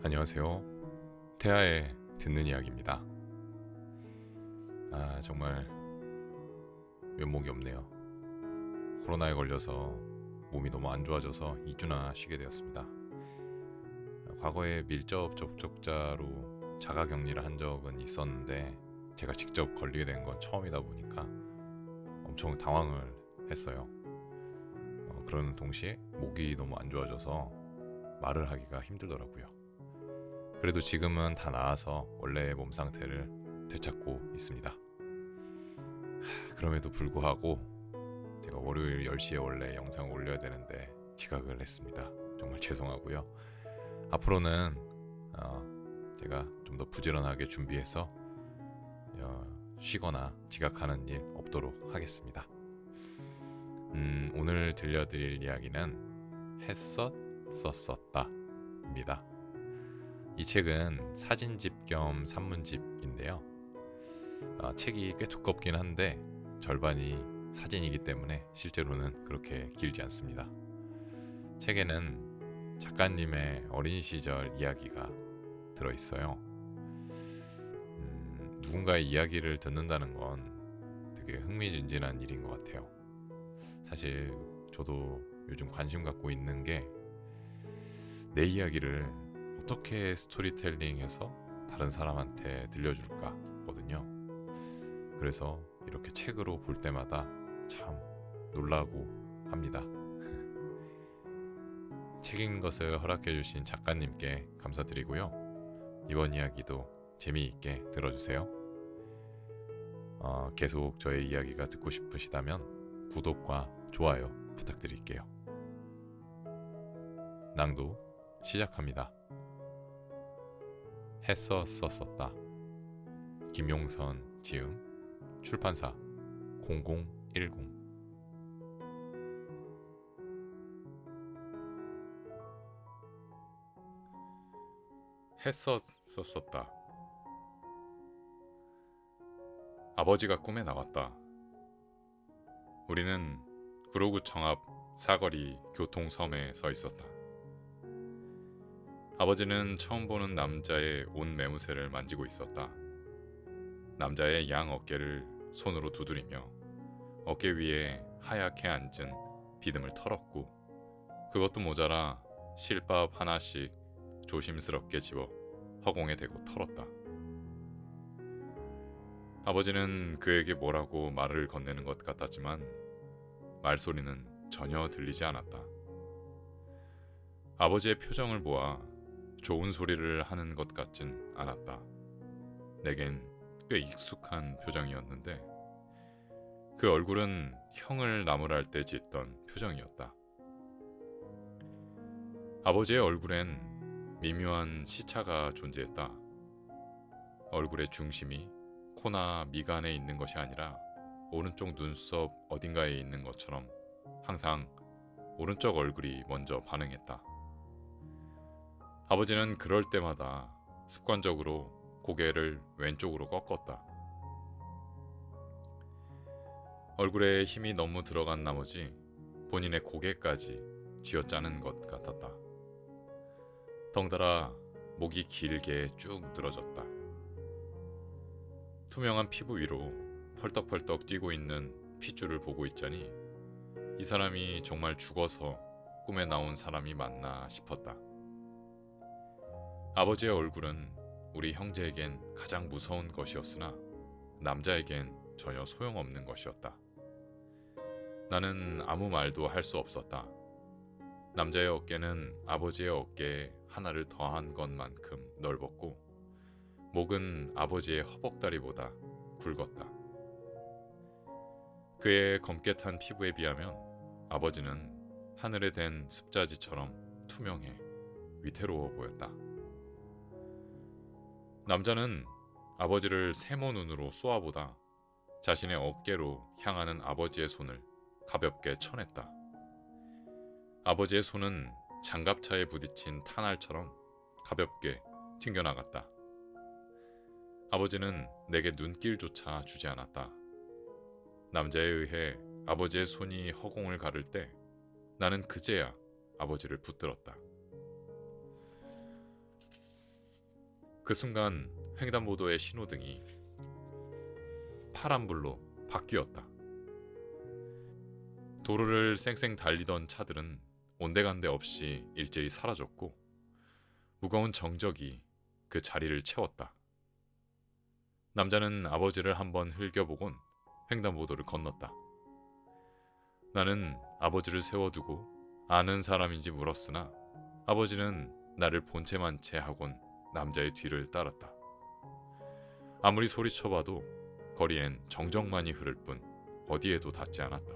안녕하세요. 태아의 듣는 이야기입니다. 정말 면목이 없네요. 코로나에 걸려서 몸이 너무 안 좋아져서 2주나 쉬게 되었습니다. 과거에 밀접 접촉자로 자가격리를 한 적은 있었는데 제가 직접 걸리게 된 건 처음이다 보니까 엄청 당황을 했어요. 그러는 동시에 목이 너무 안 좋아져서 말을 하기가 힘들더라고요. 그래도 지금은 다 나아서 원래의 몸 상태를 되찾고 있습니다. 그럼에도 불구하고 제가 월요일 10시에 원래 영상을 올려야 되는데 지각을 했습니다. 정말 죄송하고요. 앞으로는 제가 좀 더 부지런하게 준비해서 쉬거나 지각하는 일 없도록 하겠습니다. 오늘 들려드릴 이야기는 했었 썼었다 입니다. 이 책은 사진집 겸 산문집인데요. 책이 꽤 두껍긴 한데 절반이 사진이기 때문에 실제로는 그렇게 길지 않습니다. 책에는 작가님의 어린 시절 이야기가 들어있어요. 누군가의 이야기를 듣는다는 건 되게 흥미진진한 일인 것 같아요. 사실 저도 요즘 관심 갖고 있는 게 내 이야기를 어떻게 스토리텔링해서 다른 사람한테 들려줄까거든요. 그래서 이렇게 책으로 볼 때마다 참 놀라고 합니다. 책 읽는 것을 허락해 주신 작가님께 감사드리고요. 이번 이야기도 재미있게 들어주세요. 계속 저의 이야기가 듣고 싶으시다면 구독과 좋아요 부탁드릴게요. 낭독 시작합니다. 했었었다. 김용선 지음 출판사 0010. 했었었다. 아버지가 꿈에 나왔다. 우리는 구로구청 앞 사거리 교통섬에 서 있었다. 아버지는 처음 보는 남자의 옷 매무새를 만지고 있었다. 남자의 양 어깨를 손으로 두드리며 어깨 위에 하얗게 앉은 비듬을 털었고 그것도 모자라 실밥 하나씩 조심스럽게 집어 허공에 대고 털었다. 아버지는 그에게 뭐라고 말을 건네는 것 같았지만 말소리는 전혀 들리지 않았다. 아버지의 표정을 보아 좋은 소리를 하는 것 같진 않았다. 내겐 꽤 익숙한 표정이었는데 그 얼굴은 형을 나무랄 때 짓던 표정이었다. 아버지의 얼굴엔 미묘한 시차가 존재했다. 얼굴의 중심이 코나 미간에 있는 것이 아니라 오른쪽 눈썹 어딘가에 있는 것처럼 항상 오른쪽 얼굴이 먼저 반응했다. 아버지는 그럴 때마다 습관적으로 고개를 왼쪽으로 꺾었다. 얼굴에 힘이 너무 들어간 나머지 본인의 고개까지 쥐어짜는 것 같았다. 덩달아 목이 길게 쭉 늘어졌다. 투명한 피부 위로 펄떡펄떡 뛰고 있는 핏줄을 보고 있자니 이 사람이 정말 죽어서 꿈에 나온 사람이 맞나 싶었다. 아버지의 얼굴은 우리 형제에겐 가장 무서운 것이었으나 남자에겐 전혀 소용없는 것이었다. 나는 아무 말도 할 수 없었다. 남자의 어깨는 아버지의 어깨에 하나를 더한 것만큼 넓었고 목은 아버지의 허벅다리보다 굵었다. 그의 검게 탄 피부에 비하면 아버지는 하늘에 댄 습자지처럼 투명해 위태로워 보였다. 남자는 아버지를 세모 눈으로 쏘아보다 자신의 어깨로 향하는 아버지의 손을 가볍게 쳐냈다. 아버지의 손은 장갑차에 부딪힌 탄알처럼 가볍게 튕겨나갔다. 아버지는 내게 눈길조차 주지 않았다. 남자에 의해 아버지의 손이 허공을 가를 때 나는 그제야 아버지를 붙들었다. 그 순간 횡단보도의 신호등이 파란불로 바뀌었다. 도로를 쌩쌩 달리던 차들은 온데간데 없이 일제히 사라졌고 무거운 정적이 그 자리를 채웠다. 남자는 아버지를 한번 흘겨보곤 횡단보도를 건넜다. 나는 아버지를 세워두고 아는 사람인지 물었으나 아버지는 나를 본체만 채 하곤 남자의 뒤를 따랐다. 아무리 소리쳐봐도 거리엔 정적만이 흐를 뿐 어디에도 닿지 않았다.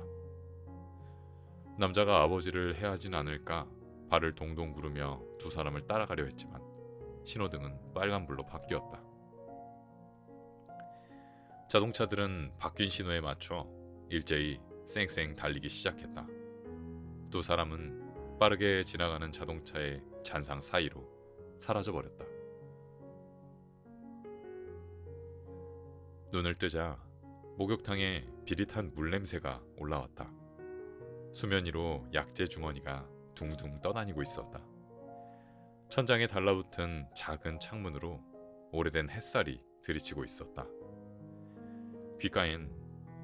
남자가 아버지를 해하진 않을까 발을 동동 구르며 두 사람을 따라가려 했지만 신호등은 빨간불로 바뀌었다. 자동차들은 바뀐 신호에 맞춰 일제히 쌩쌩 달리기 시작했다. 두 사람은 빠르게 지나가는 자동차의 잔상 사이로 사라져버렸다. 눈을 뜨자 목욕탕에 비릿한 물냄새가 올라왔다. 수면 위로 약재 주머니가 둥둥 떠다니고 있었다. 천장에 달라붙은 작은 창문으로 오래된 햇살이 들이치고 있었다. 귓가엔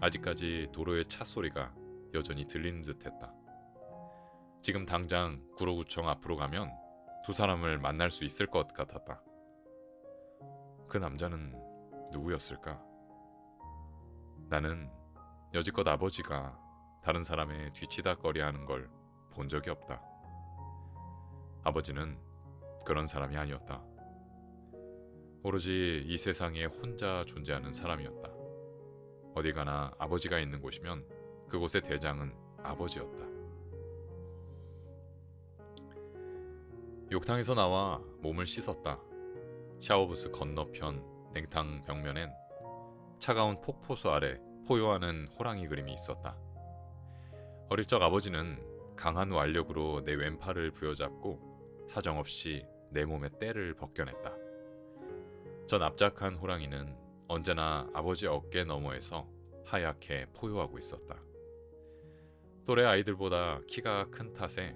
아직까지 도로의 차 소리가 여전히 들리는 듯했다. 지금 당장 구로구청 앞으로 가면 두 사람을 만날 수 있을 것 같았다. 그 남자는 누구였을까? 나는 여지껏 아버지가 다른 사람의 뒤치다거리하는 걸 본 적이 없다. 아버지는 그런 사람이 아니었다. 오로지 이 세상에 혼자 존재하는 사람이었다. 어디 가나 아버지가 있는 곳이면 그곳의 대장은 아버지였다. 욕탕에서 나와 몸을 씻었다. 샤워부스 건너편 냉탕 벽면엔 차가운 폭포수 아래 포효하는 호랑이 그림이 있었다. 어릴 적 아버지는 강한 완력으로 내 왼팔을 부여잡고 사정없이 내 몸의 때를 벗겨냈다. 저 납작한 호랑이는 언제나 아버지 어깨 너머에서 하얗게 포효하고 있었다. 또래 아이들보다 키가 큰 탓에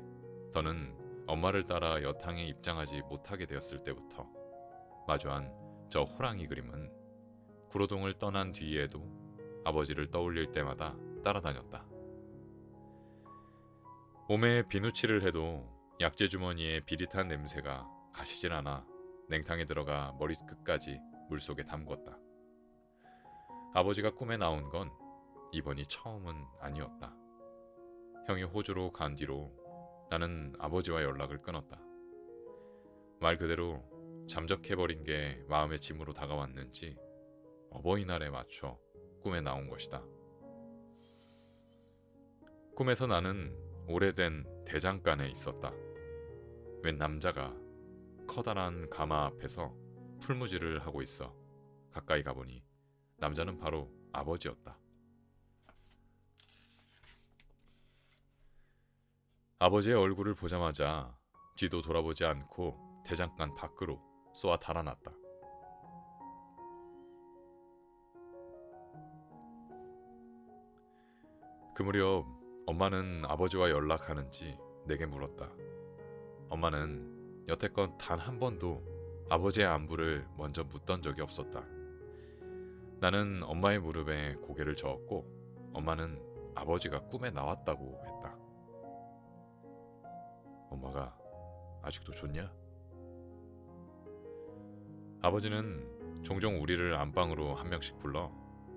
더는 엄마를 따라 여탕에 입장하지 못하게 되었을 때부터 마주한 저 호랑이 그림은 구로동을 떠난 뒤에도 아버지를 떠올릴 때마다 따라다녔다. 몸에 비누칠을 해도 약재 주머니의 비릿한 냄새가 가시질 않아 냉탕에 들어가 머리끝까지 물속에 담궜다. 아버지가 꿈에 나온 건 이번이 처음은 아니었다. 형이 호주로 간 뒤로 나는 아버지와 연락을 끊었다. 말 그대로 잠적해버린 게 마음의 짐으로 다가왔는지 어버이날에 맞춰 꿈에 나온 것이다. 꿈에서 나는 오래된 대장간에 있었다. 웬 남자가 커다란 가마 앞에서 풀무질을 하고 있어 가까이 가보니 남자는 바로 아버지였다. 아버지의 얼굴을 보자마자 뒤도 돌아보지 않고 대장간 밖으로 쏘아 달아났다. 그 무렵 엄마는 아버지와 연락하는지 내게 물었다. 엄마는 여태껏 단 한 번도 아버지의 안부를 먼저 묻던 적이 없었다. 나는 엄마의 무릎에 고개를 저었고 엄마는 아버지가 꿈에 나왔다고 했다. 엄마가 아직도 좋냐? 아버지는 종종 우리를 안방으로 한 명씩 불러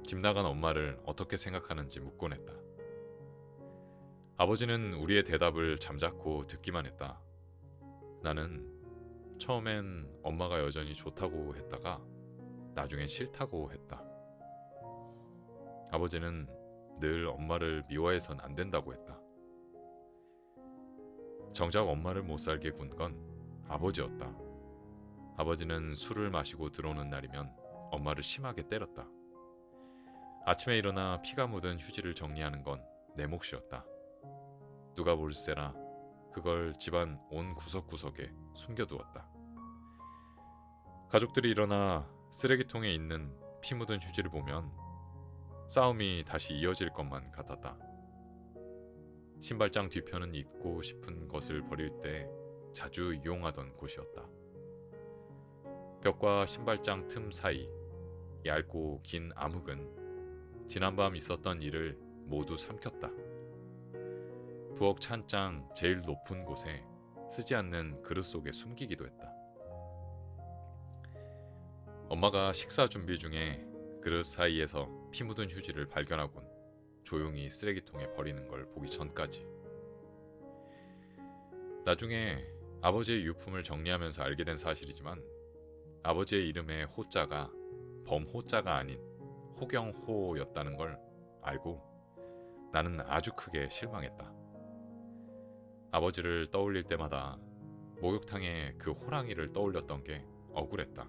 집 나간 엄마를 어떻게 생각하는지 묻곤 했다. 아버지는 우리의 대답을 잠자코 듣기만 했다. 나는 처음엔 엄마가 여전히 좋다고 했다가 나중엔 싫다고 했다. 아버지는 늘 엄마를 미워해선 안 된다고 했다. 정작 엄마를 못 살게 군 건 아버지였다. 아버지는 술을 마시고 들어오는 날이면 엄마를 심하게 때렸다. 아침에 일어나 피가 묻은 휴지를 정리하는 건 내 몫이었다. 누가 볼세라 그걸 집안 온 구석구석에 숨겨두었다. 가족들이 일어나 쓰레기통에 있는 피 묻은 휴지를 보면 싸움이 다시 이어질 것만 같았다. 신발장 뒤편은 잊고 싶은 것을 버릴 때 자주 이용하던 곳이었다. 벽과 신발장 틈 사이 얇고 긴 암흑은 지난밤 있었던 일을 모두 삼켰다. 부엌 찬장 제일 높은 곳에 쓰지 않는 그릇 속에 숨기기도 했다. 엄마가 식사 준비 중에 그릇 사이에서 피 묻은 휴지를 발견하곤 조용히 쓰레기통에 버리는 걸 보기 전까지. 나중에 아버지의 유품을 정리하면서 알게 된 사실이지만 아버지의 이름의 호자가 범호자가 아닌 호경호였다는 걸 알고 나는 아주 크게 실망했다. 아버지를 떠올릴 때마다 목욕탕에 그 호랑이를 떠올렸던 게 억울했다.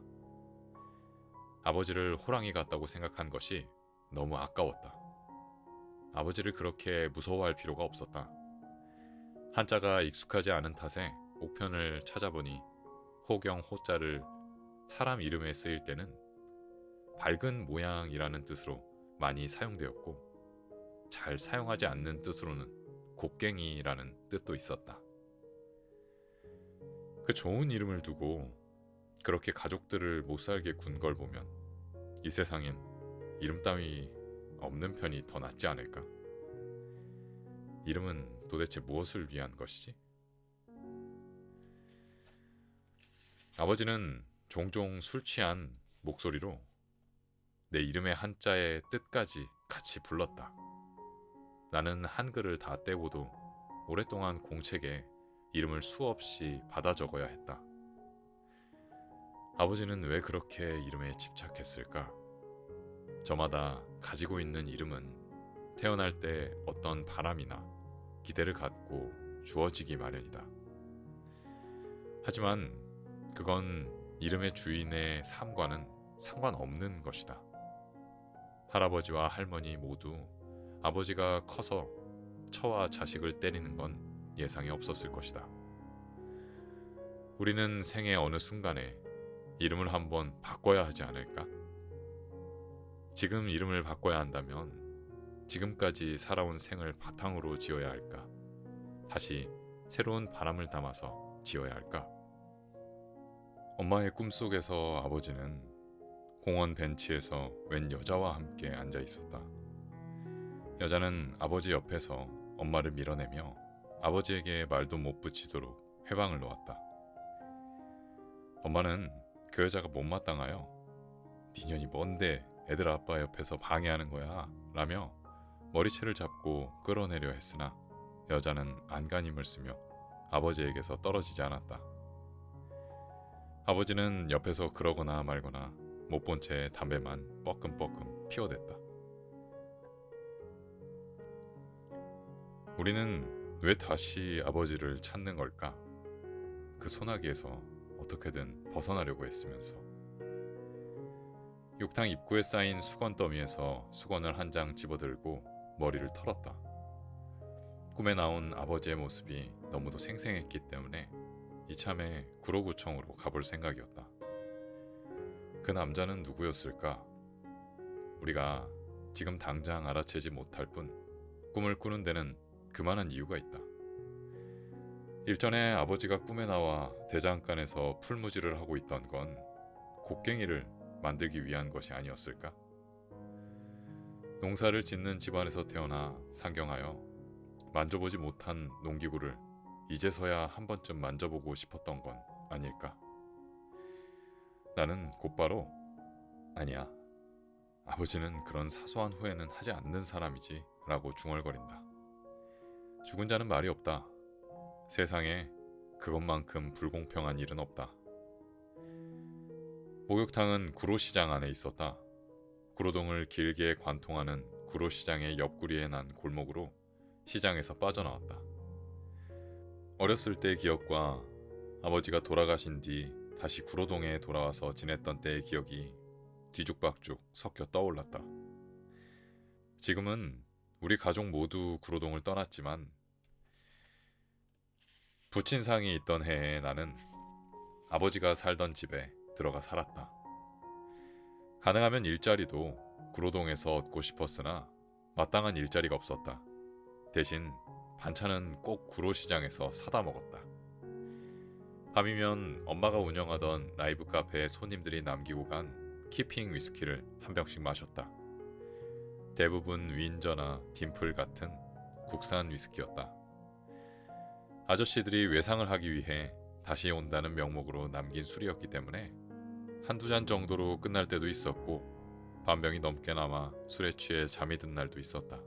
아버지를 호랑이 같다고 생각한 것이 너무 아까웠다. 아버지를 그렇게 무서워할 필요가 없었다. 한자가 익숙하지 않은 탓에 옥편을 찾아보니 호경 호자를 사람 이름에 쓰일 때는 밝은 모양이라는 뜻으로 많이 사용되었고 잘 사용하지 않는 뜻으로는 곡괭이라는 뜻도 있었다. 그 좋은 이름을 두고 그렇게 가족들을 못살게 군 걸 보면 이 세상엔 이름 따위 없는 편이 더 낫지 않을까? 이름은 도대체 무엇을 위한 것이지? 아버지는 종종 술 취한 목소리로 내 이름의 한자의 뜻까지 같이 불렀다. 나는 한글을 다 떼고도 오랫동안 공책에 이름을 수없이 받아 적어야 했다. 아버지는 왜 그렇게 이름에 집착했을까? 저마다 가지고 있는 이름은 태어날 때 어떤 바람이나 기대를 갖고 주어지기 마련이다. 하지만 그건 이름의 주인의 삶과는 상관없는 것이다. 할아버지와 할머니 모두 아버지가 커서 처와 자식을 때리는 건 예상에 없었을 것이다. 우리는 생의 어느 순간에 이름을 한번 바꿔야 하지 않을까? 지금 이름을 바꿔야 한다면 지금까지 살아온 생을 바탕으로 지어야 할까? 다시 새로운 바람을 담아서 지어야 할까? 엄마의 꿈속에서 아버지는 공원 벤치에서 웬 여자와 함께 앉아 있었다. 여자는 아버지 옆에서 엄마를 밀어내며 아버지에게 말도 못 붙이도록 회방을 놓았다. 엄마는 그 여자가 못마땅하여 니년이 뭔데 애들 아빠 옆에서 방해하는 거야 라며 머리채를 잡고 끌어내려 했으나 여자는 안간힘을 쓰며 아버지에게서 떨어지지 않았다. 아버지는 옆에서 그러거나 말거나 못 본 채 담배만 뻐끔뻐끔 피워댔다. 우리는 왜 다시 아버지를 찾는 걸까? 그 소나기에서 어떻게든 벗어나려고 했으면서. 욕탕 입구에 쌓인 수건 더미에서 수건을 한 장 집어들고 머리를 털었다. 꿈에 나온 아버지의 모습이 너무도 생생했기 때문에 이참에 구로구청으로 가볼 생각이었다. 그 남자는 누구였을까? 우리가 지금 당장 알아채지 못할 뿐 꿈을 꾸는 데는 그만한 이유가 있다. 일전에 아버지가 꿈에 나와 대장간에서 풀무지를 하고 있던 건 곡괭이를 만들기 위한 것이 아니었을까? 농사를 짓는 집안에서 태어나 상경하여 만져보지 못한 농기구를 이제서야 한 번쯤 만져보고 싶었던 건 아닐까? 나는 곧바로 아니야. 아버지는 그런 사소한 후회는 하지 않는 사람이지 라고 중얼거린다. 죽은 자는 말이 없다. 세상에 그것만큼 불공평한 일은 없다. 목욕탕은 구로시장 안에 있었다. 구로동을 길게 관통하는 구로시장의 옆구리에 난 골목으로 시장에서 빠져나왔다. 어렸을 때의 기억과 아버지가 돌아가신 뒤 다시 구로동에 돌아와서 지냈던 때의 기억이 뒤죽박죽 섞여 떠올랐다. 지금은 우리 가족 모두 구로동을 떠났지만 부친상이 있던 해에 나는 아버지가 살던 집에 들어가 살았다. 가능하면 일자리도 구로동에서 얻고 싶었으나 마땅한 일자리가 없었다. 대신 반찬은 꼭 구로시장에서 사다 먹었다. 밤이면 엄마가 운영하던 라이브 카페에 손님들이 남기고 간 키핑 위스키를 한 병씩 마셨다. 대부분 윈저나 딤플 같은 국산 위스키였다. 아저씨들이 외상을 하기 위해 다시 온다는 명목으로 남긴 술이었기 때문에 한두 잔 정도로 끝날 때도 있었고 반병이 넘게 남아 술에 취해 잠이 든 날도 있었다.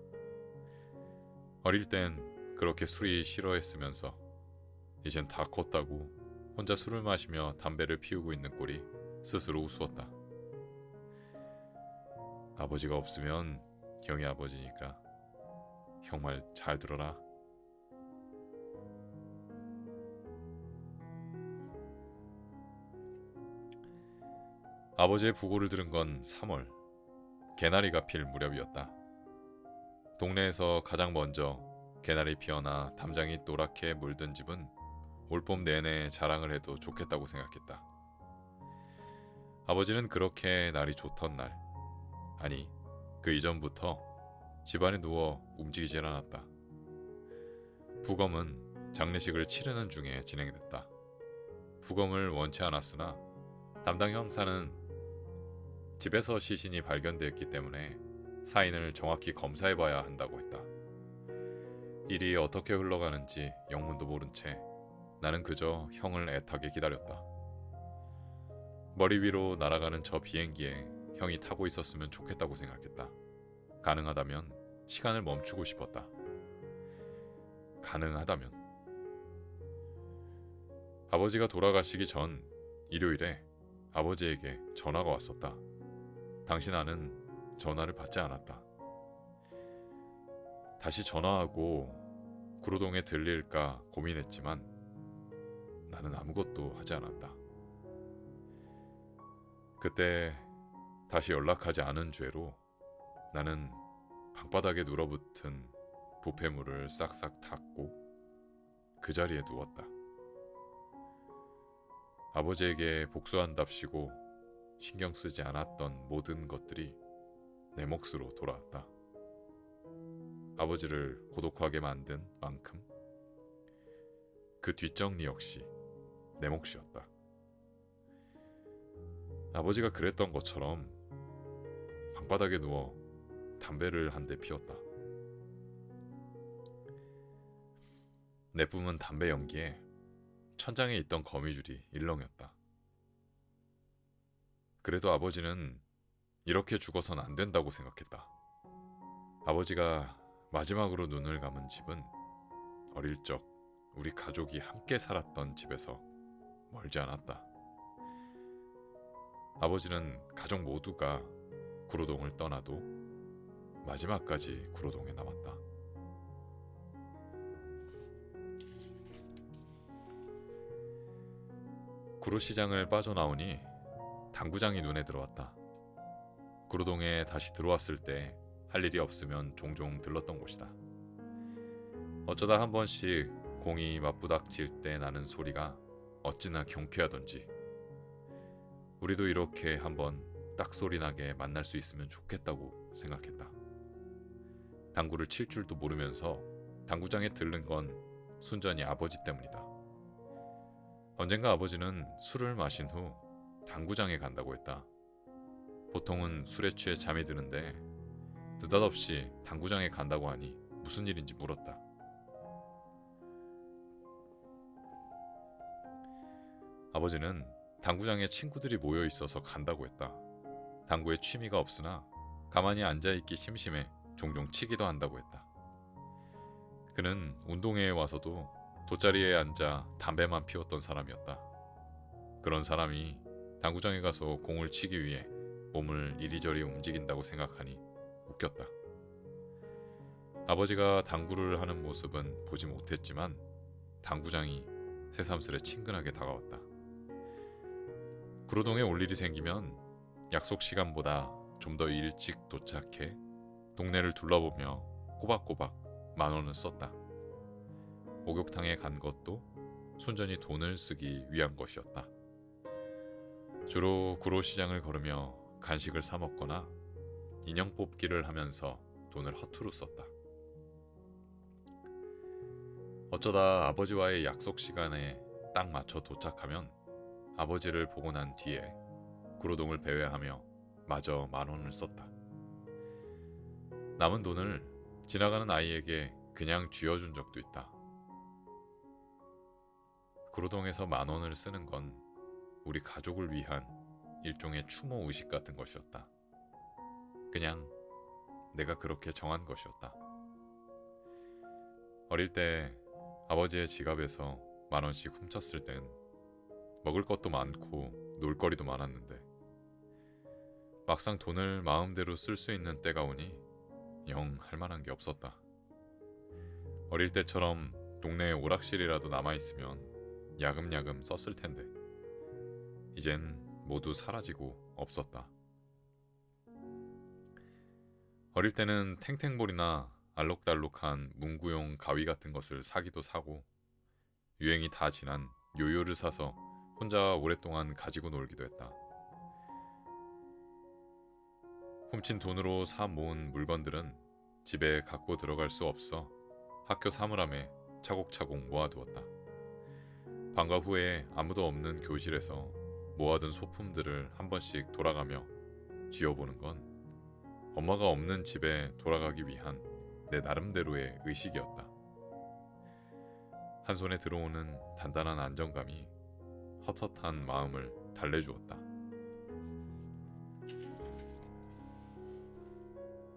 어릴 땐 그렇게 술이 싫어했으면서 이젠 다 컸다고 혼자 술을 마시며 담배를 피우고 있는 꼴이 스스로 우스웠다. 아버지가 없으면 형이 아버지니까 형 말 잘 들어라. 아버지의 부고를 들은 건 3월, 개나리가 필 무렵이었다. 동네에서 가장 먼저 개나리 피어나 담장이 노랗게 물든 집은 올봄 내내 자랑을 해도 좋겠다고 생각했다. 아버지는 그렇게 날이 좋던 날, 아니 그 이전부터 집안에 누워 움직이질 않았다. 부검은 장례식을 치르는 중에 진행됐다. 부검을 원치 않았으나 담당 형사는 집에서 시신이 발견되었기 때문에 사인을 정확히 검사해봐야 한다고 했다. 일이 어떻게 흘러가는지 영문도 모른 채 나는 그저 형을 애타게 기다렸다. 머리 위로 날아가는 저 비행기에 형이 타고 있었으면 좋겠다고 생각했다. 가능하다면 시간을 멈추고 싶었다. 가능하다면. 아버지가 돌아가시기 전 일요일에 아버지에게 전화가 왔었다. 당시 나는 전화를 받지 않았다. 다시 전화하고 구로동에 들릴까 고민했지만 나는 아무것도 하지 않았다. 그때 다시 연락하지 않은 죄로 나는 방바닥에 눌어붙은 부패물을 싹싹 닦고 그 자리에 누웠다. 아버지에게 복수한답시고 신경 쓰지 않았던 모든 것들이 내 몫으로 돌아왔다. 아버지를 고독하게 만든 만큼 그 뒷정리 역시 내 몫이었다. 아버지가 그랬던 것처럼 방바닥에 누워 담배를 한 대 피웠다. 내뿜은 담배 연기에 천장에 있던 거미줄이 일렁였다. 그래도 아버지는 이렇게 죽어선 안 된다고 생각했다. 아버지가 마지막으로 눈을 감은 집은 어릴 적 우리 가족이 함께 살았던 집에서 멀지 않았다. 아버지는 가족 모두가 구로동을 떠나도 마지막까지 구로동에 남았다. 구로시장을 빠져나오니 당구장이 눈에 들어왔다. 구로동에 다시 들어왔을 때 할 일이 없으면 종종 들렀던 곳이다. 어쩌다 한 번씩 공이 맞부닥칠 때 나는 소리가 어찌나 경쾌하던지 우리도 이렇게 한번 딱 소리 나게 만날 수 있으면 좋겠다고 생각했다. 당구를 칠 줄도 모르면서 당구장에 들른 건 순전히 아버지 때문이다. 언젠가 아버지는 술을 마신 후 당구장에 간다고 했다. 보통은 술에 취해 잠이 드는데 느닷없이 당구장에 간다고 하니 무슨 일인지 물었다. 아버지는 당구장에 친구들이 모여 있어서 간다고 했다. 당구에 취미가 없으나 가만히 앉아있기 심심해 종종 치기도 한다고 했다. 그는 운동회에 와서도 돗자리에 앉아 담배만 피웠던 사람이었다. 그런 사람이 당구장에 가서 공을 치기 위해 몸을 이리저리 움직인다고 생각하니 웃겼다. 아버지가 당구를 하는 모습은 보지 못했지만 당구장이 새삼스레 친근하게 다가왔다. 구로동에 올 일이 생기면 약속 시간보다 좀 더 일찍 도착해 동네를 둘러보며 꼬박꼬박 10,000원을 썼다. 목욕탕에 간 것도 순전히 돈을 쓰기 위한 것이었다. 주로 구로시장을 걸으며 간식을 사 먹거나 인형 뽑기를 하면서 돈을 허투루 썼다. 어쩌다 아버지와의 약속 시간에 딱 맞춰 도착하면 아버지를 보고 난 뒤에 구로동을 배회하며 마저 10,000원을 썼다. 남은 돈을 지나가는 아이에게 그냥 쥐어준 적도 있다. 구로동에서 10,000원을 쓰는 건 우리 가족을 위한 일종의 추모 의식 같은 것이었다. 그냥 내가 그렇게 정한 것이었다. 어릴 때 아버지의 지갑에서 10,000원씩 훔쳤을 땐 먹을 것도 많고 놀거리도 많았는데 막상 돈을 마음대로 쓸 수 있는 때가 오니 영 할 만한 게 없었다. 어릴 때처럼 동네에 오락실이라도 남아있으면 야금야금 썼을 텐데 이젠 모두 사라지고 없었다. 어릴 때는 탱탱볼이나 알록달록한 문구용 가위 같은 것을 사기도 사고 유행이 다 지난 요요를 사서 혼자 오랫동안 가지고 놀기도 했다. 훔친 돈으로 사 모은 물건들은 집에 갖고 들어갈 수 없어 학교 사물함에 차곡차곡 모아두었다. 방과 후에 아무도 없는 교실에서 모아둔 소품들을 한 번씩 돌아가며 쥐어보는 건 엄마가 없는 집에 돌아가기 위한 내 나름대로의 의식이었다. 한 손에 들어오는 단단한 안정감이 헛헛한 마음을 달래주었다.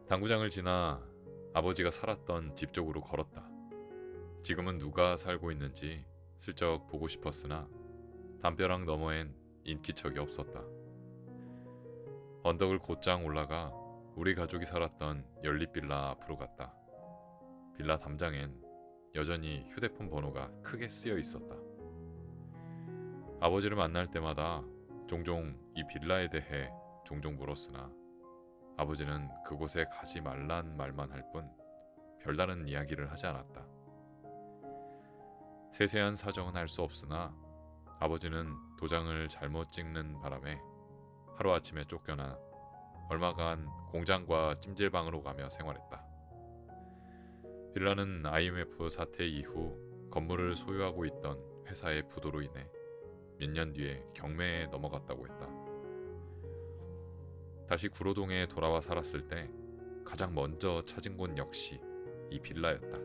당구장을 지나 아버지가 살았던 집 쪽으로 걸었다. 지금은 누가 살고 있는지 슬쩍 보고 싶었으나 담벼락 너머엔 인기척이 없었다. 언덕을 곧장 올라가 우리 가족이 살았던 연립빌라 앞으로 갔다. 빌라 담장엔 여전히 휴대폰 번호가 크게 쓰여 있었다. 아버지를 만날 때마다 종종 이 빌라에 대해 종종 물었으나 아버지는 그곳에 가지 말란 말만 할 뿐 별다른 이야기를 하지 않았다. 세세한 사정은 알 수 없으나 아버지는 도장을 잘못 찍는 바람에 하루아침에 쫓겨나 얼마간 공장과 찜질방으로 가며 생활했다. 빌라는 IMF 사태 이후 건물을 소유하고 있던 회사의 부도로 인해 몇 년 뒤에 경매에 넘어갔다고 했다. 다시 구로동에 돌아와 살았을 때 가장 먼저 찾은 곳 역시 이 빌라였다.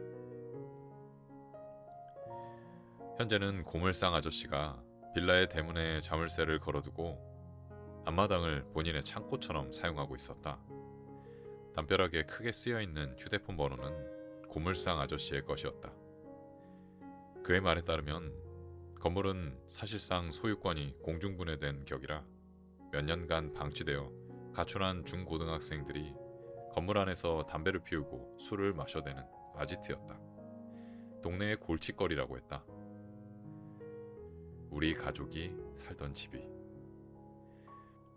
현재는 고물상 아저씨가 빌라의 대문에 자물쇠를 걸어두고 앞마당을 본인의 창고처럼 사용하고 있었다. 담벼락에 크게 쓰여있는 휴대폰 번호는 고물상 아저씨의 것이었다. 그의 말에 따르면 건물은 사실상 소유권이 공중분해된 격이라 몇 년간 방치되어 가출한 중고등학생들이 건물 안에서 담배를 피우고 술을 마셔대는 아지트였다. 동네의 골칫거리라고 했다. 우리 가족이 살던 집이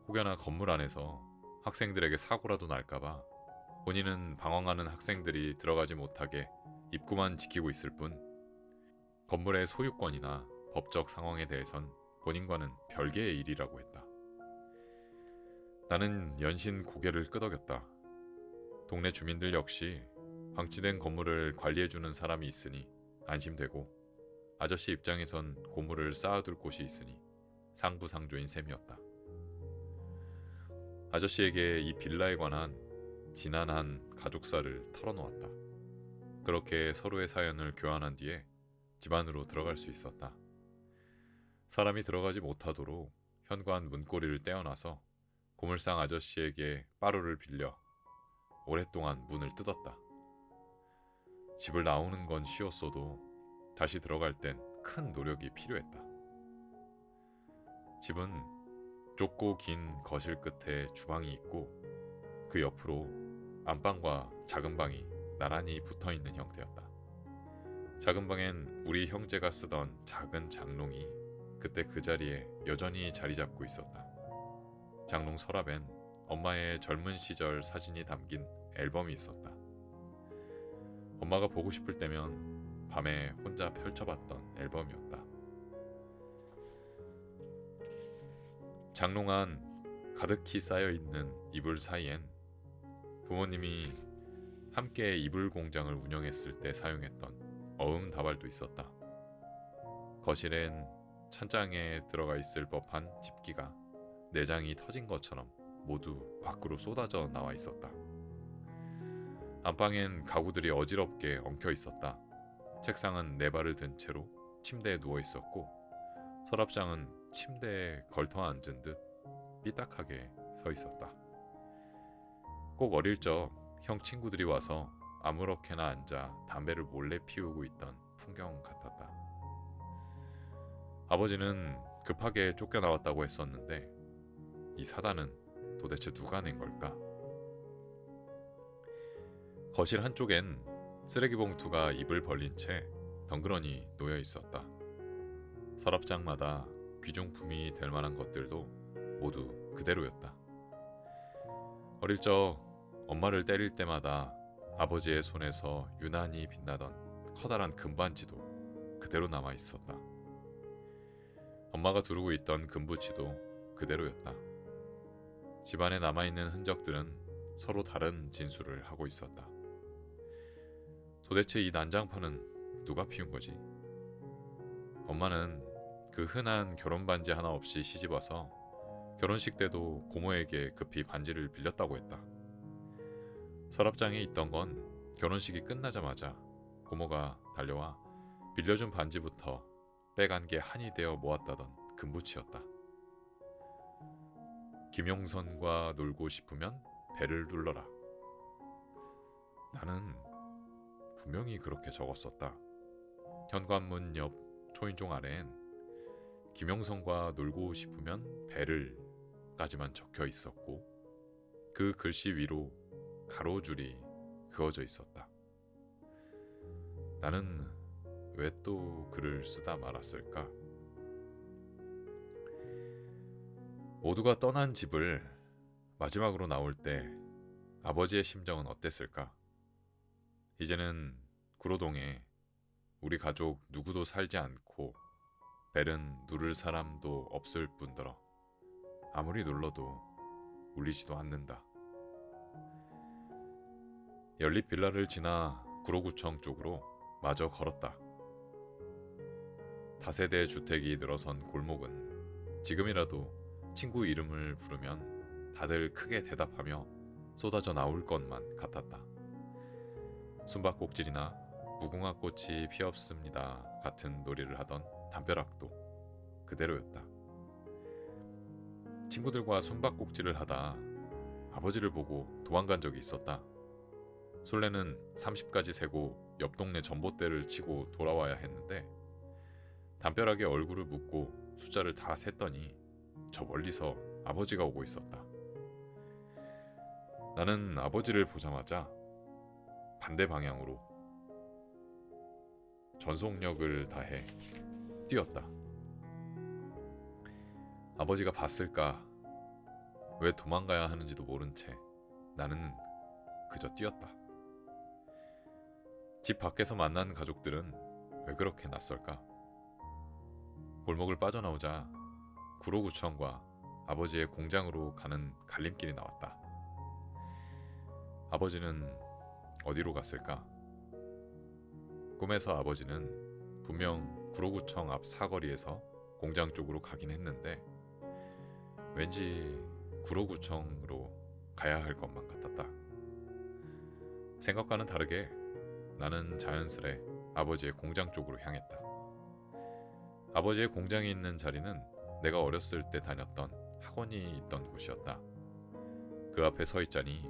혹여나 건물 안에서 학생들에게 사고라도 날까봐 본인은 방황하는 학생들이 들어가지 못하게 입구만 지키고 있을 뿐 건물의 소유권이나 법적 상황에 대해선 본인과는 별개의 일이라고 했다. 나는 연신 고개를 끄덕였다. 동네 주민들 역시 방치된 건물을 관리해주는 사람이 있으니 안심되고 아저씨 입장에선 고물을 쌓아둘 곳이 있으니 상부상조인 셈이었다. 아저씨에게 이 빌라에 관한 지난한 가족사를 털어놓았다. 그렇게 서로의 사연을 교환한 뒤에 집 안으로 들어갈 수 있었다. 사람이 들어가지 못하도록 현관 문고리를 떼어놔서 고물상 아저씨에게 빠루를 빌려 오랫동안 문을 뜯었다. 집을 나오는 건 쉬웠어도 다시 들어갈 땐 큰 노력이 필요했다. 집은 좁고 긴 거실 끝에 주방이 있고 그 옆으로 안방과 작은 방이 나란히 붙어있는 형태였다. 작은 방엔 우리 형제가 쓰던 작은 장롱이 그때 그 자리에 여전히 자리 잡고 있었다. 장롱 서랍엔 엄마의 젊은 시절 사진이 담긴 앨범이 있었다. 엄마가 보고 싶을 때면 밤에 혼자 펼쳐봤던 앨범이었다. 장롱 안 가득히 쌓여있는 이불 사이엔 부모님이 함께 이불 공장을 운영했을 때 사용했던 어음 다발도 있었다. 거실엔 찬장에 들어가 있을 법한 집기가 내장이 터진 것처럼 모두 밖으로 쏟아져 나와 있었다. 안방엔 가구들이 어지럽게 엉켜 있었다. 책상은 네 발을 든 채로 침대에 누워 있었고 서랍장은 침대에 걸터 앉은 듯 삐딱하게 서 있었다. 꼭 어릴 적 형 친구들이 와서 아무렇게나 앉아 담배를 몰래 피우고 있던 풍경 같았다. 아버지는 급하게 쫓겨나왔다고 했었는데 이 사단은 도대체 누가 낸 걸까? 거실 한쪽엔 쓰레기 봉투가 입을 벌린 채 덩그러니 놓여 있었다. 서랍장마다 귀중품이 될 만한 것들도 모두 그대로였다. 어릴 적 엄마를 때릴 때마다 아버지의 손에서 유난히 빛나던 커다란 금반지도 그대로 남아 있었다. 엄마가 두르고 있던 금부치도 그대로였다. 집안에 남아있는 흔적들은 서로 다른 진술을 하고 있었다. 도대체 이 난장판은 누가 피운 거지? 엄마는 그 흔한 결혼 반지 하나 없이 시집와서 결혼식 때도 고모에게 급히 반지를 빌렸다고 했다. 서랍장에 있던 건 결혼식이 끝나자마자 고모가 달려와 빌려준 반지부터 빼간 게 한이 되어 모았다던 금부치였다. 김용선과 놀고 싶으면 배를 눌러라. 나는 분명히 그렇게 적었었다. 현관문 옆 초인종 아래엔 김용선과 놀고 싶으면 배를 까지만 적혀 있었고 그 글씨 위로 가로줄이 그어져 있었다. 나는 왜 또 글을 쓰다 말았을까? 모두가 떠난 집을 마지막으로 나올 때 아버지의 심정은 어땠을까? 이제는 구로동에 우리 가족 누구도 살지 않고 벨은 누를 사람도 없을 뿐더러 아무리 눌러도 울리지도 않는다. 연립 빌라를 지나 구로구청 쪽으로 마저 걸었다. 다세대 주택이 늘어선 골목은 지금이라도 친구 이름을 부르면 다들 크게 대답하며 쏟아져 나올 것만 같았다. 숨바꼭질이나 무궁화 꽃이 피었습니다 같은 놀이를 하던 담벼락도 그대로였다. 친구들과 숨바꼭질을 하다 아버지를 보고 도망간 적이 있었다. 술래는 30까지 세고 옆 동네 전봇대를 치고 돌아와야 했는데 담벼락에 얼굴을 묻고 숫자를 다 셌더니 저 멀리서 아버지가 오고 있었다. 나는 아버지를 보자마자 반대 방향으로 전속력을 다해 뛰었다. 아버지가 봤을까? 왜 도망가야 하는지도 모른 채 나는 그저 뛰었다. 집 밖에서 만난 가족들은 왜 그렇게 낯설까? 골목을 빠져나오자 구로구청과 아버지의 공장으로 가는 갈림길이 나왔다. 아버지는 어디로 갔을까? 꿈에서 아버지는 분명 구로구청 앞 사거리에서 공장 쪽으로 가긴 했는데 왠지 구로구청으로 가야 할 것만 같았다. 생각과는 다르게 나는 자연스레 아버지의 공장 쪽으로 향했다. 아버지의 공장이 있는 자리는 내가 어렸을 때 다녔던 학원이 있던 곳이었다. 그 앞에 서 있자니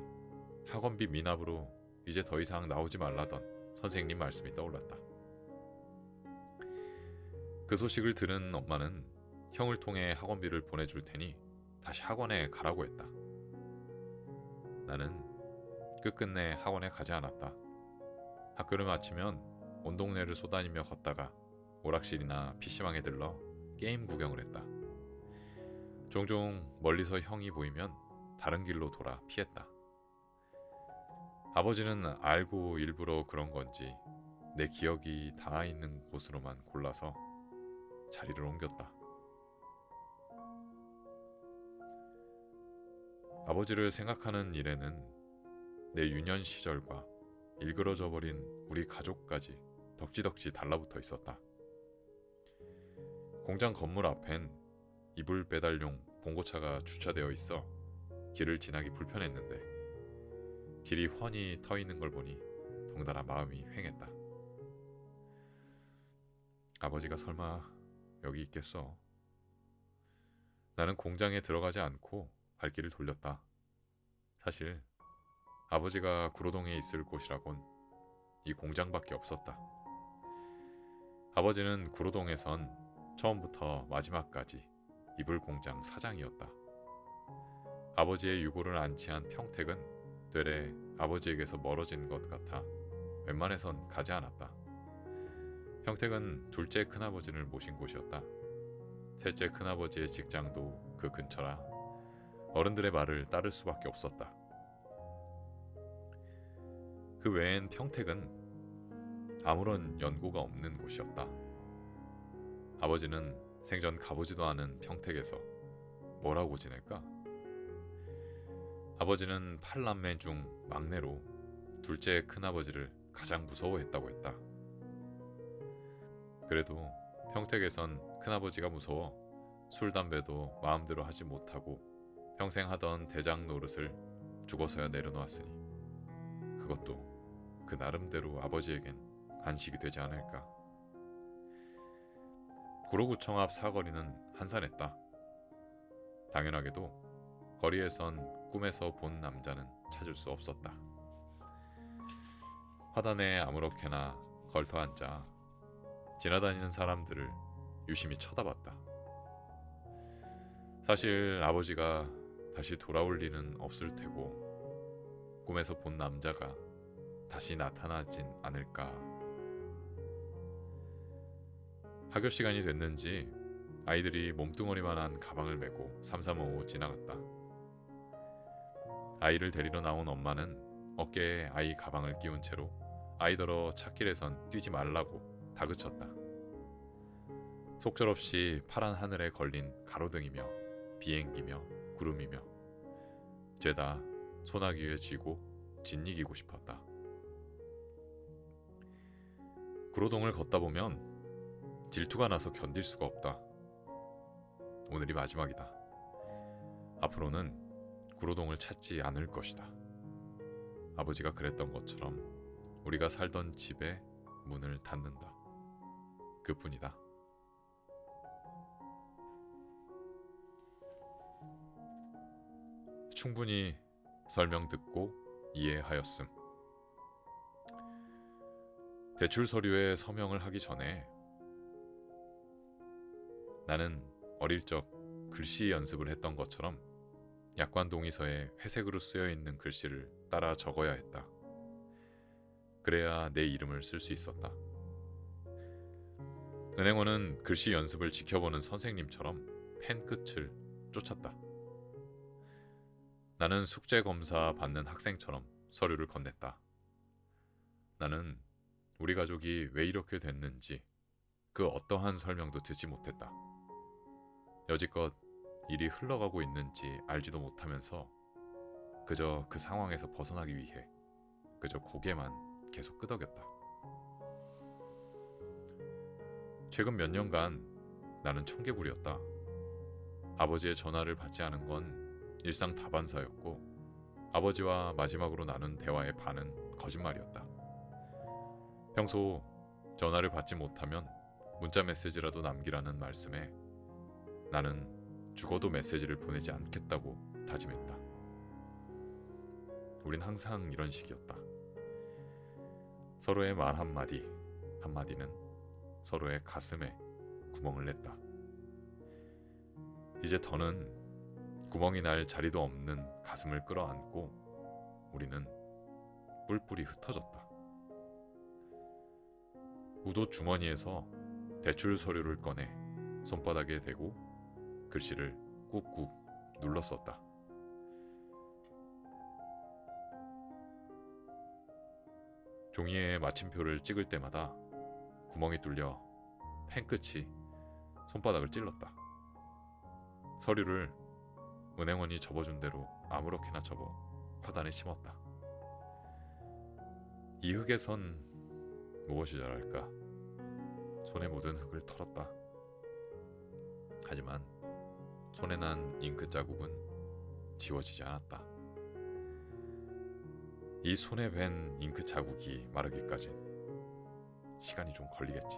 학원비 미납으로 이제 더 이상 나오지 말라던 선생님 말씀이 떠올랐다. 그 소식을 들은 엄마는 형을 통해 학원비를 보내줄 테니 다시 학원에 가라고 했다. 나는 끝끝내 학원에 가지 않았다. 학교를 마치면 온 동네를 쏘다니며 걷다가 오락실이나 PC방에 들러 게임 구경을 했다. 종종 멀리서 형이 보이면 다른 길로 돌아 피했다. 아버지는 알고 일부러 그런 건지 내 기억이 닿아 있는 곳으로만 골라서 자리를 옮겼다. 아버지를 생각하는 일에는 내 유년 시절과 일그러져 버린 우리 가족까지 덕지덕지 달라붙어 있었다. 공장 건물 앞엔 이불 배달용 봉고차가 주차되어 있어 길을 지나기 불편했는데 길이 훤히 터 있는 걸 보니 덩달아 마음이 휑했다. 아버지가 설마 여기 있겠어? 나는 공장에 들어가지 않고 발길을 돌렸다. 사실 아버지가 구로동에 있을 곳이라곤 이 공장밖에 없었다. 아버지는 구로동에선 처음부터 마지막까지 이불 공장 사장이었다. 아버지의 유고를 안치한 평택은 되레 아버지에게서 멀어진 것 같아 웬만해선 가지 않았다. 평택은 둘째 큰아버지를 모신 곳이었다. 셋째 큰아버지의 직장도 그 근처라 어른들의 말을 따를 수밖에 없었다. 그 외엔 평택은 아무런 연고가 없는 곳이었다. 아버지는 생전 가보지도 않은 평택에서 뭐라고 지낼까? 아버지는 8남매 중 막내로 둘째 큰아버지를 가장 무서워했다고 했다. 그래도 평택에선 큰아버지가 무서워 술, 담배도 마음대로 하지 못하고 평생 하던 대장 노릇을 죽어서야 내려놓았으니 그것도 그 나름대로 아버지에겐 안식이 되지 않을까. 구로구청 앞 사거리는 한산했다. 당연하게도 거리에선 꿈에서 본 남자는 찾을 수 없었다. 화단에 아무렇게나 걸터앉아 지나다니는 사람들을 유심히 쳐다봤다. 사실 아버지가 다시 돌아올 리는 없을 테고 꿈에서 본 남자가 다시 나타나진 않을까. 학교 시간이 됐는지 아이들이 몸뚱어리만한 가방을 메고 삼삼오오 지나갔다. 아이를 데리러 나온 엄마는 어깨에 아이 가방을 끼운 채로 아이더러 찻길에선 뛰지 말라고 다그쳤다. 속절없이 파란 하늘에 걸린 가로등이며 비행기며 구름이며 죄다 소나기 위에 쥐고 짓이기고 싶었다. 구로동을 걷다 보면 질투가 나서 견딜 수가 없다. 오늘이 마지막이다. 앞으로는 구로동을 찾지 않을 것이다. 아버지가 그랬던 것처럼 우리가 살던 집에 문을 닫는다. 그뿐이다. 충분히 설명 듣고 이해하였음. 대출 서류에 서명을 하기 전에 나는 어릴 적 글씨 연습을 했던 것처럼 약관 동의서에 회색으로 쓰여 있는 글씨를 따라 적어야 했다. 그래야 내 이름을 쓸 수 있었다. 은행원은 글씨 연습을 지켜보는 선생님처럼 펜 끝을 쫓았다. 나는 숙제 검사 받는 학생처럼 서류를 건넸다. 나는 우리 가족이 왜 이렇게 됐는지 그 어떠한 설명도 듣지 못했다. 여지껏 일이 흘러가고 있는지 알지도 못하면서 그저 그 상황에서 벗어나기 위해 그저 고개만 계속 끄덕였다. 최근 몇 년간 나는 청개구리였다. 아버지의 전화를 받지 않은 건 일상 다반사였고 아버지와 마지막으로 나눈 대화의 반은 거짓말이었다. 평소 전화를 받지 못하면 문자 메시지라도 남기라는 말씀에 나는 죽어도 메시지를 보내지 않겠다고 다짐했다. 우린 항상 이런 식이었다. 서로의 말 한마디 한마디는 서로의 가슴에 구멍을 냈다. 이제 더는 구멍이 날 자리도 없는 가슴을 끌어안고 우리는 뿔뿔이 흩어졌다. 우도 주머니에서 대출 서류를 꺼내 손바닥에 대고 글씨를 꾹꾹 눌렀었다. 종이에 마침표를 찍을 때마다 구멍이 뚫려 펜끝이 손바닥을 찔렀다. 서류를 은행원이 접어준 대로 아무렇게나 접어 화단에 심었다. 이 흙에선 무엇이 자랄까? 손에 묻은 흙을 털었다. 하지만 손에 난 잉크 자국은 지워지지 않았다. 이 손에 밴 잉크 자국이 마르기까진 시간이 좀 걸리겠지.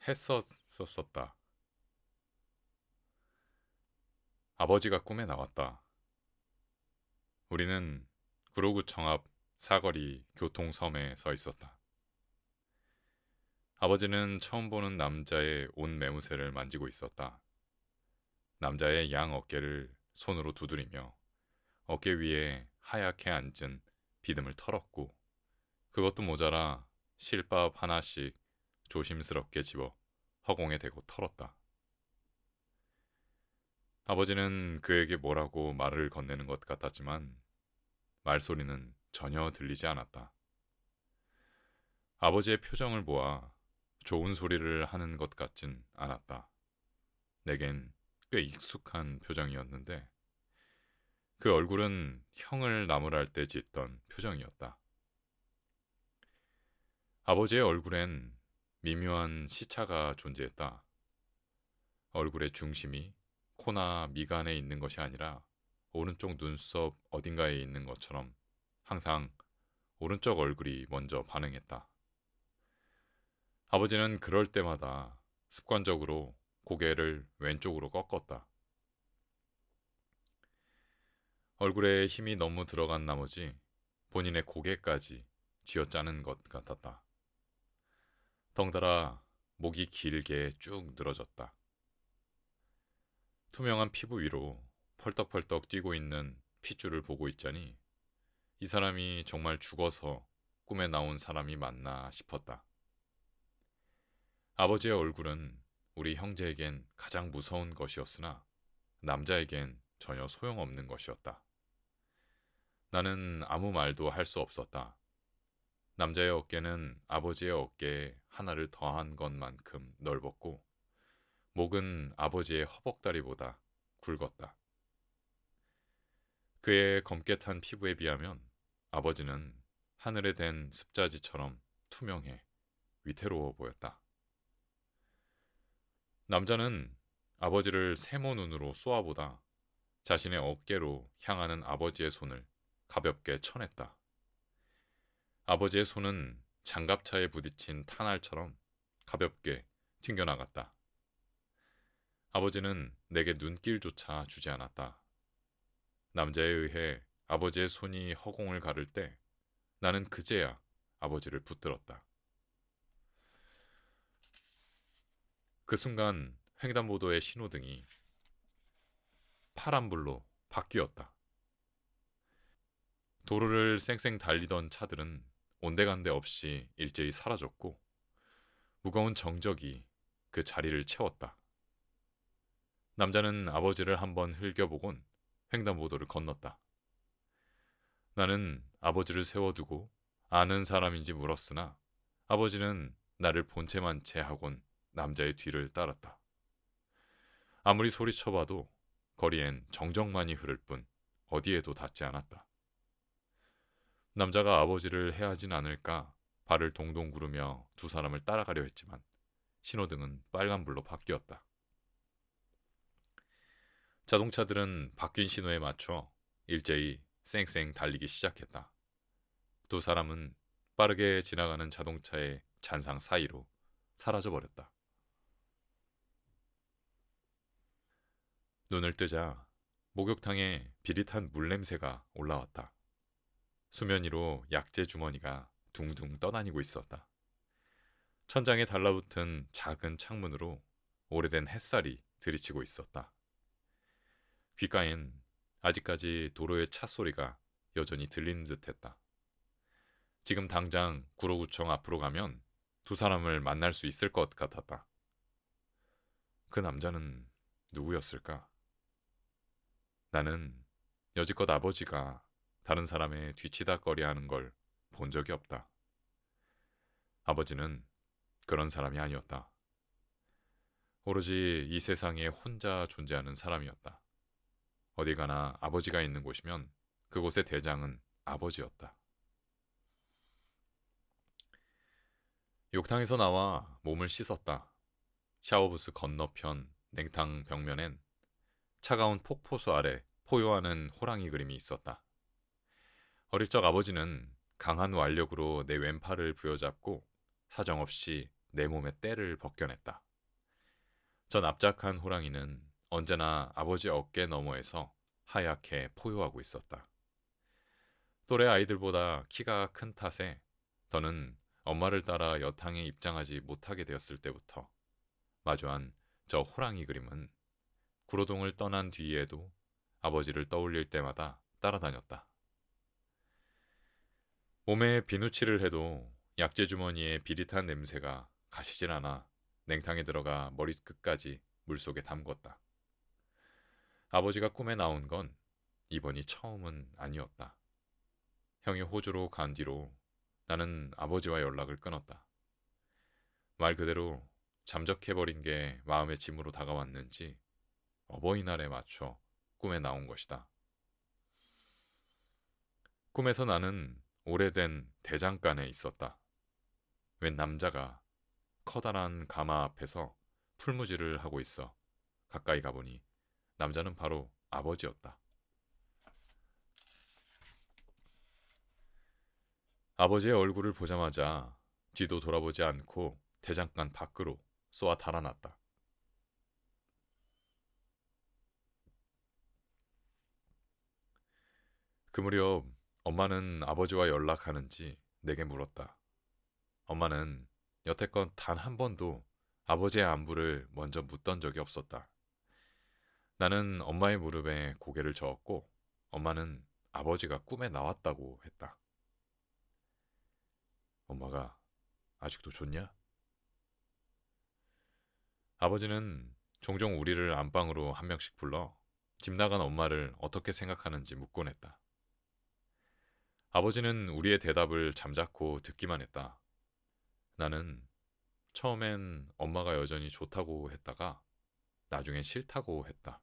했었었다. 아버지가 꿈에 나왔다. 우리는 구로구청 앞 사거리 교통섬에 서 있었다. 아버지는 처음 보는 남자의 옷 매무새를 만지고 있었다. 남자의 양 어깨를 손으로 두드리며 어깨 위에 하얗게 앉은 비듬을 털었고 그것도 모자라 실밥 하나씩 조심스럽게 집어 허공에 대고 털었다. 아버지는 그에게 뭐라고 말을 건네는 것 같았지만 말소리는 전혀 들리지 않았다. 아버지의 표정을 보아 좋은 소리를 하는 것 같진 않았다. 내겐 꽤 익숙한 표정이었는데 그 얼굴은 형을 나무랄 때 짓던 표정이었다. 아버지의 얼굴엔 미묘한 시차가 존재했다. 얼굴의 중심이 코나 미간에 있는 것이 아니라 오른쪽 눈썹 어딘가에 있는 것처럼 항상 오른쪽 얼굴이 먼저 반응했다. 아버지는 그럴 때마다 습관적으로 고개를 왼쪽으로 꺾었다. 얼굴에 힘이 너무 들어간 나머지 본인의 고개까지 쥐어짜는 것 같았다. 덩달아 목이 길게 쭉 늘어졌다. 투명한 피부 위로 펄떡펄떡 뛰고 있는 핏줄을 보고 있자니 이 사람이 정말 죽어서 꿈에 나온 사람이 맞나 싶었다. 아버지의 얼굴은 우리 형제에겐 가장 무서운 것이었으나 남자에겐 전혀 소용없는 것이었다. 나는 아무 말도 할 수 없었다. 남자의 어깨는 아버지의 어깨에 하나를 더한 것만큼 넓었고 목은 아버지의 허벅다리보다 굵었다. 그의 검게 탄 피부에 비하면 아버지는 하늘에 댄 습자지처럼 투명해 위태로워 보였다. 남자는 아버지를 세모 눈으로 쏘아보다 자신의 어깨로 향하는 아버지의 손을 가볍게 쳐냈다. 아버지의 손은 장갑차에 부딪힌 탄알처럼 가볍게 튕겨나갔다. 아버지는 내게 눈길조차 주지 않았다. 남자에 의해 아버지의 손이 허공을 가를 때 나는 그제야 아버지를 붙들었다. 그 순간 횡단보도의 신호등이 파란불로 바뀌었다. 도로를 쌩쌩 달리던 차들은 온데간데 없이 일제히 사라졌고 무거운 정적이 그 자리를 채웠다. 남자는 아버지를 한번 흘겨보곤 횡단보도를 건넜다. 나는 아버지를 세워두고 아는 사람인지 물었으나 아버지는 나를 본체만 채 하곤 남자의 뒤를 따랐다. 아무리 소리쳐봐도 거리엔 정적만이 흐를 뿐 어디에도 닿지 않았다. 남자가 아버지를 해하진 않을까 발을 동동 구르며 두 사람을 따라가려 했지만 신호등은 빨간불로 바뀌었다. 자동차들은 바뀐 신호에 맞춰 일제히 쌩쌩 달리기 시작했다. 두 사람은 빠르게 지나가는 자동차의 잔상 사이로 사라져버렸다. 눈을 뜨자 목욕탕에 비릿한 물냄새가 올라왔다. 수면 위로 약재 주머니가 둥둥 떠다니고 있었다. 천장에 달라붙은 작은 창문으로 오래된 햇살이 들이치고 있었다. 귓가엔 아직까지 도로의 차 소리가 여전히 들리는 듯했다. 지금 당장 구로구청 앞으로 가면 두 사람을 만날 수 있을 것 같았다. 그 남자는 누구였을까? 나는 여지껏 아버지가 다른 사람의 뒤치다거리하는 걸 본 적이 없다. 아버지는 그런 사람이 아니었다. 오로지 이 세상에 혼자 존재하는 사람이었다. 어디 가나 아버지가 있는 곳이면 그곳의 대장은 아버지였다. 욕탕에서 나와 몸을 씻었다. 샤워부스 건너편 냉탕 벽면엔 차가운 폭포수 아래 포효하는 호랑이 그림이 있었다. 어릴 적 아버지는 강한 완력으로 내 왼팔을 부여잡고 사정없이 내 몸의 때를 벗겨냈다. 전 납작한 호랑이는 언제나 아버지 어깨 너머에서 하얗게 포효하고 있었다. 또래 아이들보다 키가 큰 탓에 더는 엄마를 따라 여탕에 입장하지 못하게 되었을 때부터 마주한 저 호랑이 그림은 구로동을 떠난 뒤에도 아버지를 떠올릴 때마다 따라다녔다. 몸에 비누칠을 해도 약재 주머니의 비릿한 냄새가 가시질 않아 냉탕에 들어가 머리끝까지 물속에 담궜다. 아버지가 꿈에 나온 건 이번이 처음은 아니었다. 형이 호주로 간 뒤로 나는 아버지와 연락을 끊었다. 말 그대로 잠적해버린 게 마음의 짐으로 다가왔는지 어버이날에 맞춰 꿈에 나온 것이다. 꿈에서 나는 오래된 대장간에 있었다. 웬 남자가 커다란 가마 앞에서 풀무질을 하고 있어 가까이 가보니 남자는 바로 아버지였다. 아버지의 얼굴을 보자마자 뒤도 돌아보지 않고 대장간 밖으로 쏘아 달아났다. 그 무렵 엄마는 아버지와 연락하는지 내게 물었다. 엄마는 여태껏 단 한 번도 아버지의 안부를 먼저 묻던 적이 없었다. 나는 엄마의 무릎에 고개를 저었고 엄마는 아버지가 꿈에 나왔다고 했다. 엄마가 아직도 좋냐? 아버지는 종종 우리를 안방으로 한 명씩 불러 집 나간 엄마를 어떻게 생각하는지 묻곤 했다. 아버지는 우리의 대답을 잠자코 듣기만 했다. 나는 처음엔 엄마가 여전히 좋다고 했다가 나중엔 싫다고 했다.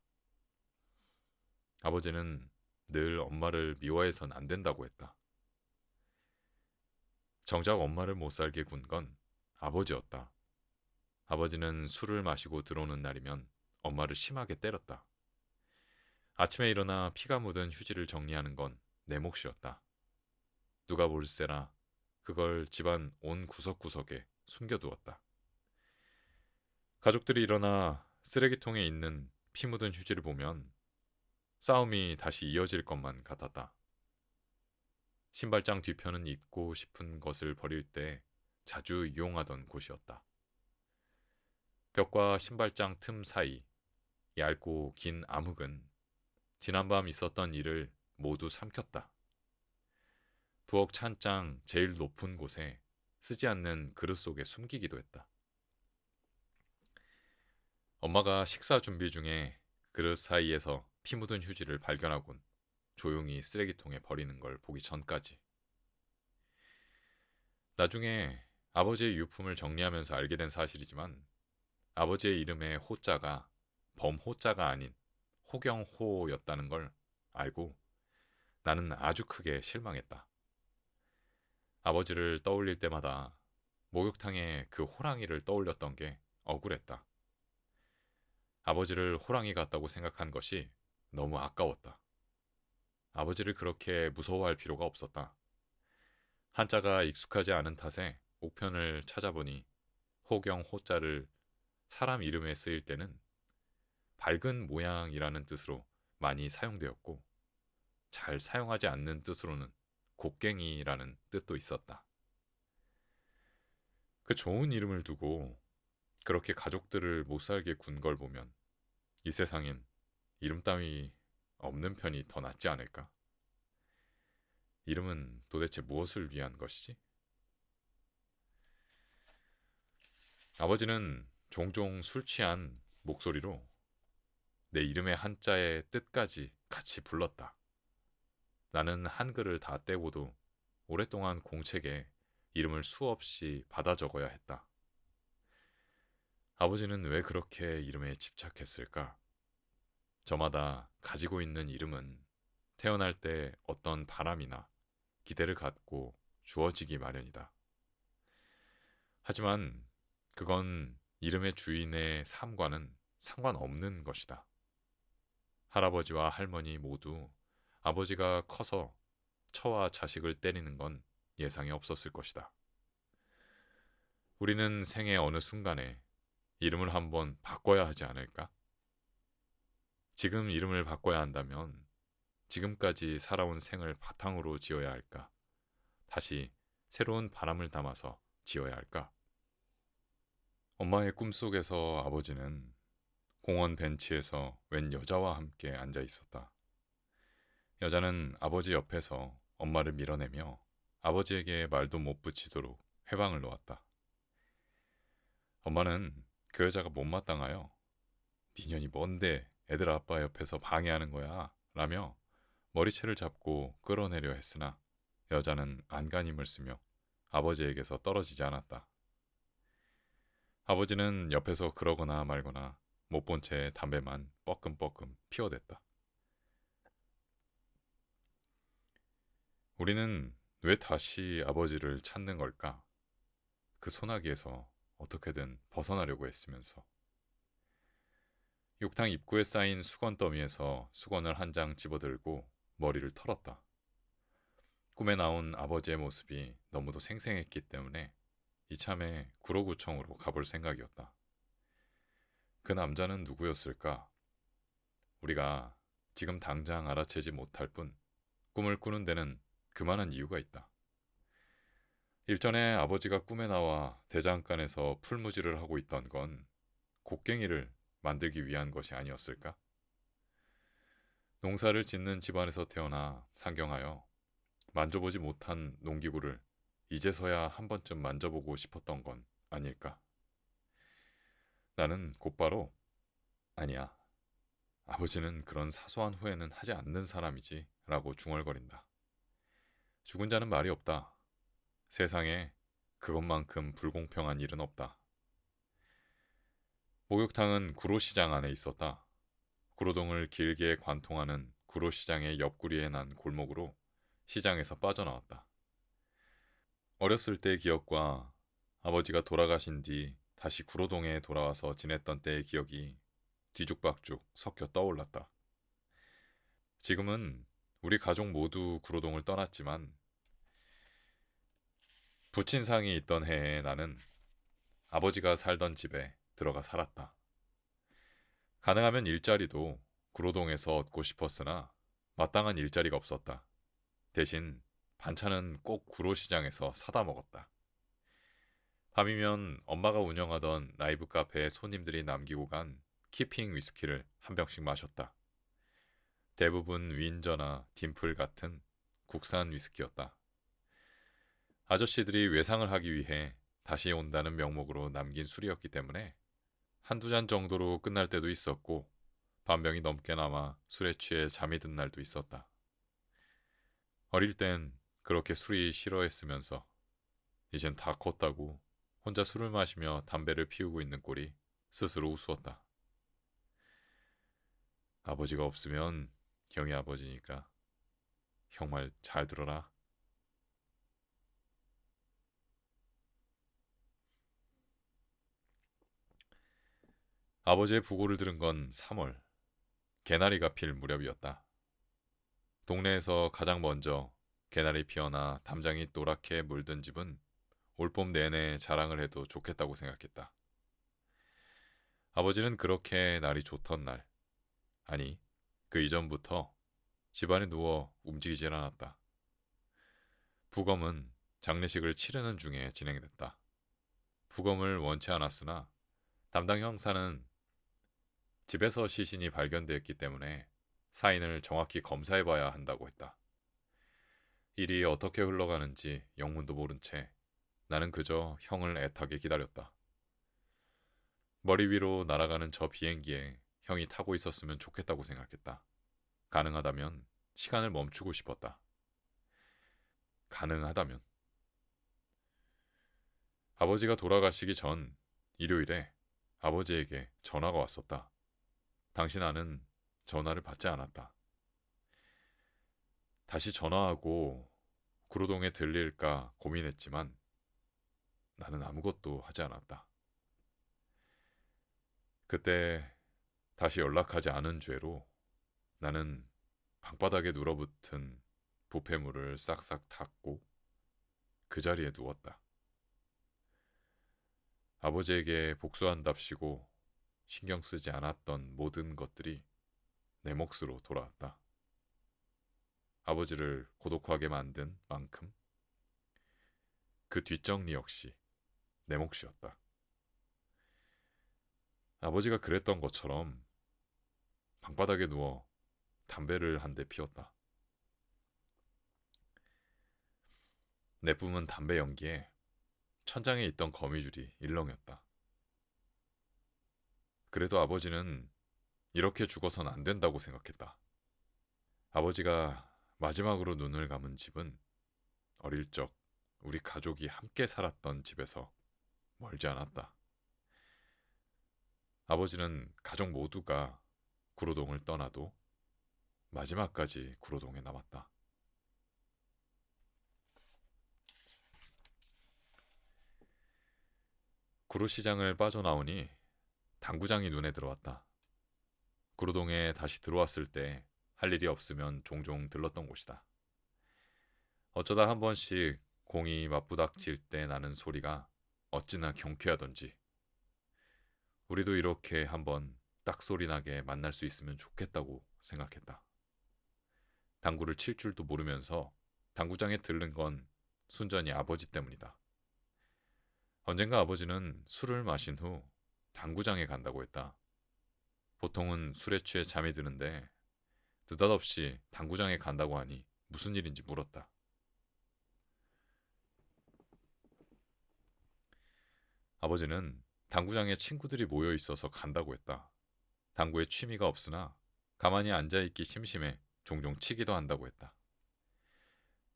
아버지는 늘 엄마를 미워해선 안 된다고 했다. 정작 엄마를 못 살게 군 건 아버지였다. 아버지는 술을 마시고 들어오는 날이면 엄마를 심하게 때렸다. 아침에 일어나 피가 묻은 휴지를 정리하는 건 내 몫이었다. 누가 볼세라 그걸 집안 온 구석구석에 숨겨두었다. 가족들이 일어나 쓰레기통에 있는 피 묻은 휴지를 보면 싸움이 다시 이어질 것만 같았다. 신발장 뒤편은 잊고 싶은 것을 버릴 때 자주 이용하던 곳이었다. 벽과 신발장 틈 사이 얇고 긴 암흑은 지난밤 있었던 일을 모두 삼켰다. 부엌 찬장 제일 높은 곳에 쓰지 않는 그릇 속에 숨기기도 했다. 엄마가 식사 준비 중에 그릇 사이에서 피 묻은 휴지를 발견하곤 조용히 쓰레기통에 버리는 걸 보기 전까지. 나중에 아버지의 유품을 정리하면서 알게 된 사실이지만 아버지의 이름의 호자가 범호자가 아닌 호경호였다는 걸 알고 나는 아주 크게 실망했다. 아버지를 떠올릴 때마다 목욕탕에 그 호랑이를 떠올렸던 게 억울했다. 아버지를 호랑이 같다고 생각한 것이 너무 아까웠다. 아버지를 그렇게 무서워할 필요가 없었다. 한자가 익숙하지 않은 탓에 옥편을 찾아보니 호경 호자를 사람 이름에 쓰일 때는 밝은 모양이라는 뜻으로 많이 사용되었고 잘 사용하지 않는 뜻으로는 곡괭이라는 뜻도 있었다. 그 좋은 이름을 두고 그렇게 가족들을 못 살게 군 걸 보면 이 세상엔 이름 따위 없는 편이 더 낫지 않을까? 이름은 도대체 무엇을 위한 것이지? 아버지는 종종 술 취한 목소리로 내 이름의 한자의 뜻까지 같이 불렀다. 나는 한글을 다 떼고도 오랫동안 공책에 이름을 수없이 받아 적어야 했다. 아버지는 왜 그렇게 이름에 집착했을까? 저마다 가지고 있는 이름은 태어날 때 어떤 바람이나 기대를 갖고 주어지기 마련이다. 하지만 그건 이름의 주인의 삶과는 상관없는 것이다. 할아버지와 할머니 모두 아버지가 커서 처와 자식을 때리는 건 예상에 없었을 것이다. 우리는 생의 어느 순간에 이름을 한번 바꿔야 하지 않을까? 지금 이름을 바꿔야 한다면 지금까지 살아온 생을 바탕으로 지어야 할까? 다시 새로운 바람을 담아서 지어야 할까? 엄마의 꿈속에서 아버지는 공원 벤치에서 웬 여자와 함께 앉아 있었다. 여자는 아버지 옆에서 엄마를 밀어내며 아버지에게 말도 못 붙이도록 회방을 놓았다. 엄마는 그 여자가 못마땅하여 네 년이 뭔데 애들 아빠 옆에서 방해하는 거야 라며 머리채를 잡고 끌어내려 했으나 여자는 안간힘을 쓰며 아버지에게서 떨어지지 않았다. 아버지는 옆에서 그러거나 말거나 못 본 채 담배만 뻐끔뻐끔 피워댔다. 우리는 왜 다시 아버지를 찾는 걸까? 그 소나기에서 어떻게든 벗어나려고 했으면서. 욕탕 입구에 쌓인 수건 더미에서 수건을 한 장 집어들고 머리를 털었다. 꿈에 나온 아버지의 모습이 너무도 생생했기 때문에 이참에 구로구청으로 가볼 생각이었다. 그 남자는 누구였을까? 우리가 지금 당장 알아채지 못할 뿐 꿈을 꾸는 데는 그만한 이유가 있다. 일전에 아버지가 꿈에 나와 대장간에서 풀무지를 하고 있던 건 곡괭이를 만들기 위한 것이 아니었을까? 농사를 짓는 집안에서 태어나 상경하여 만져보지 못한 농기구를 이제서야 한 번쯤 만져보고 싶었던 건 아닐까? 나는 곧바로 아니야. 아버지는 그런 사소한 후회는 하지 않는 사람이지 라고 중얼거린다. 죽은 자는 말이 없다. 세상에 그것만큼 불공평한 일은 없다. 목욕탕은 구로시장 안에 있었다. 구로동을 길게 관통하는 구로시장의 옆구리에 난 골목으로 시장에서 빠져나왔다. 어렸을 때의 기억과 아버지가 돌아가신 뒤 다시 구로동에 돌아와서 지냈던 때의 기억이 뒤죽박죽 섞여 떠올랐다. 지금은 우리 가족 모두 구로동을 떠났지만 부친상이 있던 해에 나는 아버지가 살던 집에 들어가 살았다. 가능하면 일자리도 구로동에서 얻고 싶었으나 마땅한 일자리가 없었다. 대신 반찬은 꼭 구로시장에서 사다 먹었다. 밤이면 엄마가 운영하던 라이브 카페에 손님들이 남기고 간 키핑 위스키를 한 병씩 마셨다. 대부분 윈저나 딤플 같은 국산 위스키였다. 아저씨들이 외상을 하기 위해 다시 온다는 명목으로 남긴 술이었기 때문에 한두 잔 정도로 끝날 때도 있었고 반병이 넘게 남아 술에 취해 잠이 든 날도 있었다. 어릴 땐 그렇게 술이 싫어했으면서 이젠 다 컸다고 혼자 술을 마시며 담배를 피우고 있는 꼴이 스스로 우스웠다. 아버지가 없으면 형이 아버지니까 형 말 잘 들어라. 아버지의 부고를 들은 건 3월. 개나리가 필 무렵이었다. 동네에서 가장 먼저 개나리 피어나 담장이 노랗게 물든 집은 올봄 내내 자랑을 해도 좋겠다고 생각했다. 아버지는 그렇게 날이 좋던 날, 아니 그 이전부터 집안에 누워 움직이질 않았다. 부검은 장례식을 치르는 중에 진행됐다. 부검을 원치 않았으나 담당 형사는 집에서 시신이 발견되었기 때문에 사인을 정확히 검사해봐야 한다고 했다. 일이 어떻게 흘러가는지 영문도 모른 채 나는 그저 형을 애타게 기다렸다. 머리 위로 날아가는 저 비행기에 형이 타고 있었으면 좋겠다고 생각했다. 가능하다면 시간을 멈추고 싶었다. 가능하다면. 아버지가 돌아가시기 전 일요일에 아버지에게 전화가 왔었다. 당시 나는 전화를 받지 않았다. 다시 전화하고 구로동에 들릴까 고민했지만 나는 아무것도 하지 않았다. 그때 다시 연락하지 않은 죄로 나는 방바닥에 눌어붙은 부패물을 싹싹 닦고 그 자리에 누웠다. 아버지에게 복수한답시고 신경 쓰지 않았던 모든 것들이 내 몫으로 돌아왔다. 아버지를 고독하게 만든 만큼 그 뒷정리 역시 내 몫이었다. 아버지가 그랬던 것처럼 방바닥에 누워 담배를 한 대 피웠다. 내뿜은 담배 연기에 천장에 있던 거미줄이 일렁였다. 그래도 아버지는 이렇게 죽어선 안 된다고 생각했다. 아버지가 마지막으로 눈을 감은 집은 어릴 적 우리 가족이 함께 살았던 집에서 멀지 않았다. 아버지는 가족 모두가 구로동을 떠나도 마지막까지 구로동에 남았다. 구로시장을 빠져나오니 당구장이 눈에 들어왔다. 구로동에 다시 들어왔을 때 할 일이 없으면 종종 들렀던 곳이다. 어쩌다 한 번씩 공이 맞부닥칠 때 나는 소리가 어찌나 경쾌하던지 우리도 이렇게 한번 딱 소리 나게 만날 수 있으면 좋겠다고 생각했다. 당구를 칠 줄도 모르면서 당구장에 들른 건 순전히 아버지 때문이다. 언젠가 아버지는 술을 마신 후 당구장에 간다고 했다. 보통은 술에 취해 잠이 드는데 느닷없이 당구장에 간다고 하니 무슨 일인지 물었다. 아버지는 당구장에 친구들이 모여 있어서 간다고 했다. 당구에 취미가 없으나 가만히 앉아있기 심심해 종종 치기도 한다고 했다.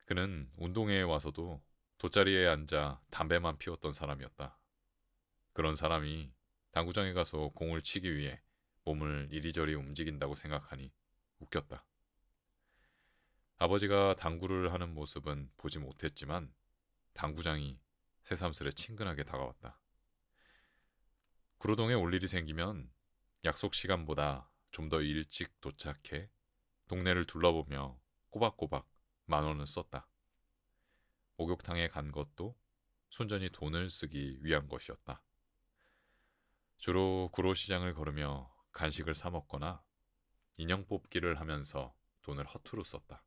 그는 운동회에 와서도 돗자리에 앉아 담배만 피웠던 사람이었다. 그런 사람이 당구장에 가서 공을 치기 위해 몸을 이리저리 움직인다고 생각하니 웃겼다. 아버지가 당구를 하는 모습은 보지 못했지만 당구장이 새삼스레 친근하게 다가왔다. 구로동에 올 일이 생기면 약속 시간보다 좀 더 일찍 도착해 동네를 둘러보며 꼬박꼬박 10,000원을 썼다. 목욕탕에 간 것도 순전히 돈을 쓰기 위한 것이었다. 주로 구로시장을 걸으며 간식을 사 먹거나 인형 뽑기를 하면서 돈을 허투루 썼다.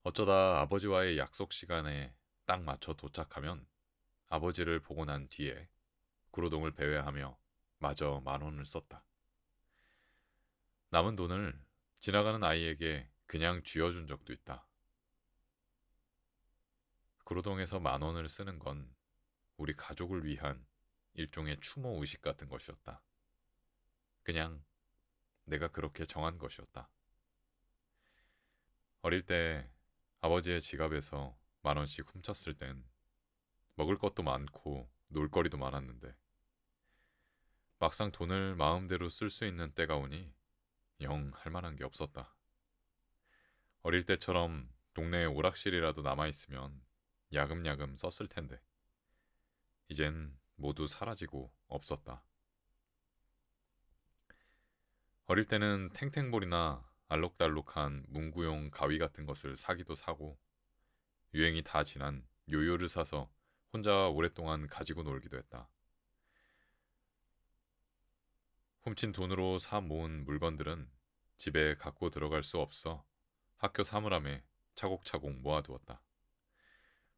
어쩌다 아버지와의 약속 시간에 딱 맞춰 도착하면 아버지를 보고 난 뒤에 구로동을 배회하며 마저 10,000원을 썼다. 남은 돈을 지나가는 아이에게 그냥 쥐어준 적도 있다. 구로동에서 10,000원을 쓰는 건 우리 가족을 위한 일종의 추모 의식 같은 것이었다. 그냥 내가 그렇게 정한 것이었다. 어릴 때 아버지의 지갑에서 10,000원씩 훔쳤을 땐 먹을 것도 많고 놀거리도 많았는데 막상 돈을 마음대로 쓸 수 있는 때가 오니 영 할 만한 게 없었다. 어릴 때처럼 동네에 오락실이라도 남아있으면 야금야금 썼을 텐데 이젠 모두 사라지고 없었다. 어릴 때는 탱탱볼이나 알록달록한 문구용 가위 같은 것을 사기도 사고 유행이 다 지난 요요를 사서 혼자 오랫동안 가지고 놀기도 했다. 훔친 돈으로 사 모은 물건들은 집에 갖고 들어갈 수 없어 학교 사물함에 차곡차곡 모아두었다.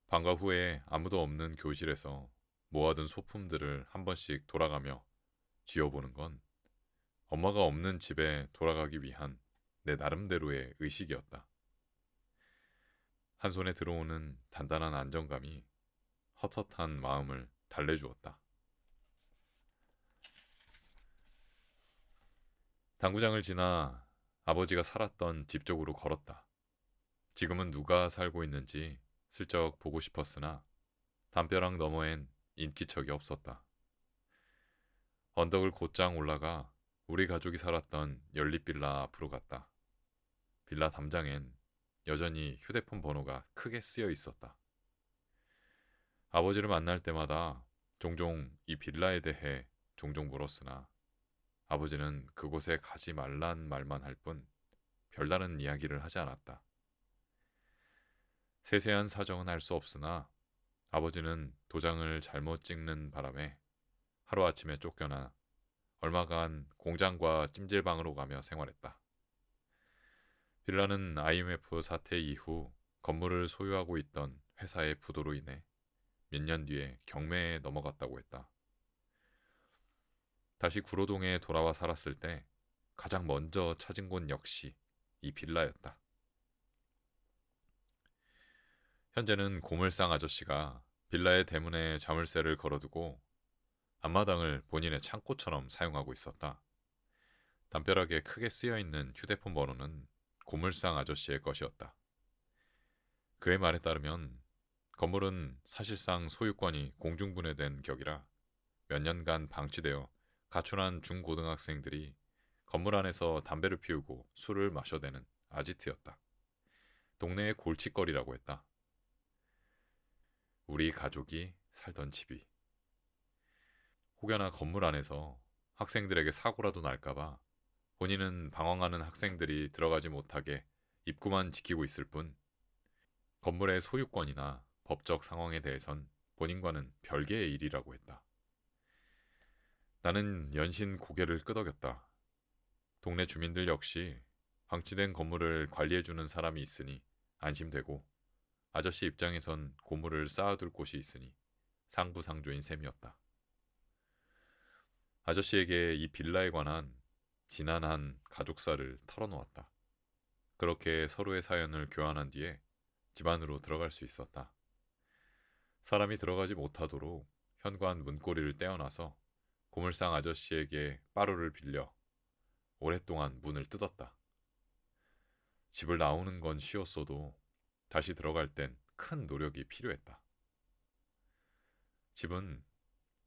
방과 후에 아무도 없는 교실에서 모아둔 소품들을 한 번씩 돌아가며 쥐어보는 건 엄마가 없는 집에 돌아가기 위한 내 나름대로의 의식이었다. 한 손에 들어오는 단단한 안정감이 헛헛한 마음을 달래주었다. 당구장을 지나 아버지가 살았던 집 쪽으로 걸었다. 지금은 누가 살고 있는지 슬쩍 보고 싶었으나 담벼락 너머엔 인기척이 없었다. 언덕을 곧장 올라가 우리 가족이 살았던 연립빌라 앞으로 갔다. 빌라 담장엔 여전히 휴대폰 번호가 크게 쓰여 있었다. 아버지를 만날 때마다 종종 이 빌라에 대해 종종 물었으나 아버지는 그곳에 가지 말란 말만 할 뿐 별다른 이야기를 하지 않았다. 세세한 사정은 알 수 없으나 아버지는 도장을 잘못 찍는 바람에 하루아침에 쫓겨나 얼마간 공장과 찜질방으로 가며 생활했다. 빌라는 IMF 사태 이후 건물을 소유하고 있던 회사의 부도로 인해 몇 년 뒤에 경매에 넘어갔다고 했다. 다시 구로동에 돌아와 살았을 때 가장 먼저 찾은 곳 역시 이 빌라였다. 현재는 고물상 아저씨가 빌라의 대문에 자물쇠를 걸어두고 앞마당을 본인의 창고처럼 사용하고 있었다. 담벼락에 크게 쓰여있는 휴대폰 번호는 고물상 아저씨의 것이었다. 그의 말에 따르면 건물은 사실상 소유권이 공중분해된 격이라 몇 년간 방치되어 가출한 중고등학생들이 건물 안에서 담배를 피우고 술을 마셔대는 아지트였다. 동네의 골칫거리라고 했다. 우리 가족이 살던 집이. 혹여나 건물 안에서 학생들에게 사고라도 날까봐 본인은 방황하는 학생들이 들어가지 못하게 입구만 지키고 있을 뿐 건물의 소유권이나 법적 상황에 대해선 본인과는 별개의 일이라고 했다. 나는 연신 고개를 끄덕였다. 동네 주민들 역시 방치된 건물을 관리해주는 사람이 있으니 안심되고 아저씨 입장에선 고물을 쌓아둘 곳이 있으니 상부상조인 셈이었다. 아저씨에게 이 빌라에 관한 지난한 가족사를 털어놓았다. 그렇게 서로의 사연을 교환한 뒤에 집 안으로 들어갈 수 있었다. 사람이 들어가지 못하도록 현관 문고리를 떼어놔서 고물상 아저씨에게 빠루를 빌려 오랫동안 문을 뜯었다. 집을 나오는 건 쉬웠어도 다시 들어갈 땐 큰 노력이 필요했다. 집은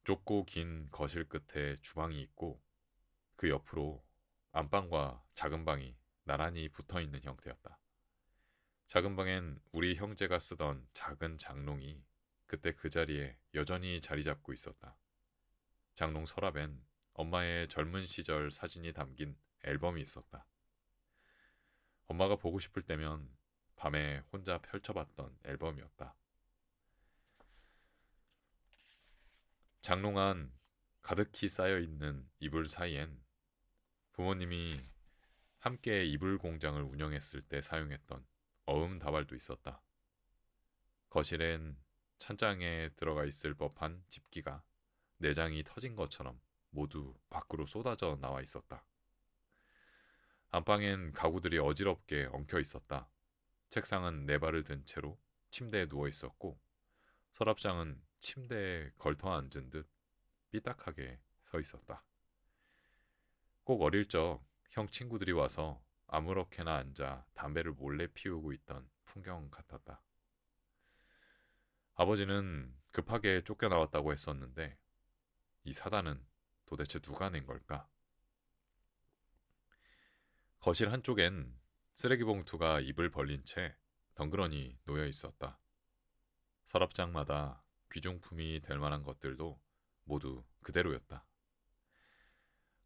좁고 긴 거실 끝에 주방이 있고 그 옆으로 안방과 작은 방이 나란히 붙어있는 형태였다. 작은 방엔 우리 형제가 쓰던 작은 장롱이 그때 그 자리에 여전히 자리 잡고 있었다. 장롱 서랍엔 엄마의 젊은 시절 사진이 담긴 앨범이 있었다. 엄마가 보고 싶을 때면 밤에 혼자 펼쳐봤던 앨범이었다. 장롱 안 가득히 쌓여있는 이불 사이엔 부모님이 함께 이불 공장을 운영했을 때 사용했던 어음 다발도 있었다. 거실엔 찬장에 들어가 있을 법한 집기가 내장이 터진 것처럼 모두 밖으로 쏟아져 나와 있었다. 안방엔 가구들이 어지럽게 엉켜 있었다. 책상은 네 발을 든 채로 침대에 누워 있었고 서랍장은 침대에 걸터 앉은 듯 삐딱하게 서 있었다. 꼭 어릴 적 형 친구들이 와서 아무렇게나 앉아 담배를 몰래 피우고 있던 풍경 같았다. 아버지는 급하게 쫓겨나왔다고 했었는데 이 사단은 도대체 누가 낸 걸까? 거실 한쪽엔 쓰레기 봉투가 입을 벌린 채 덩그러니 놓여 있었다. 서랍장마다 귀중품이 될 만한 것들도 모두 그대로였다.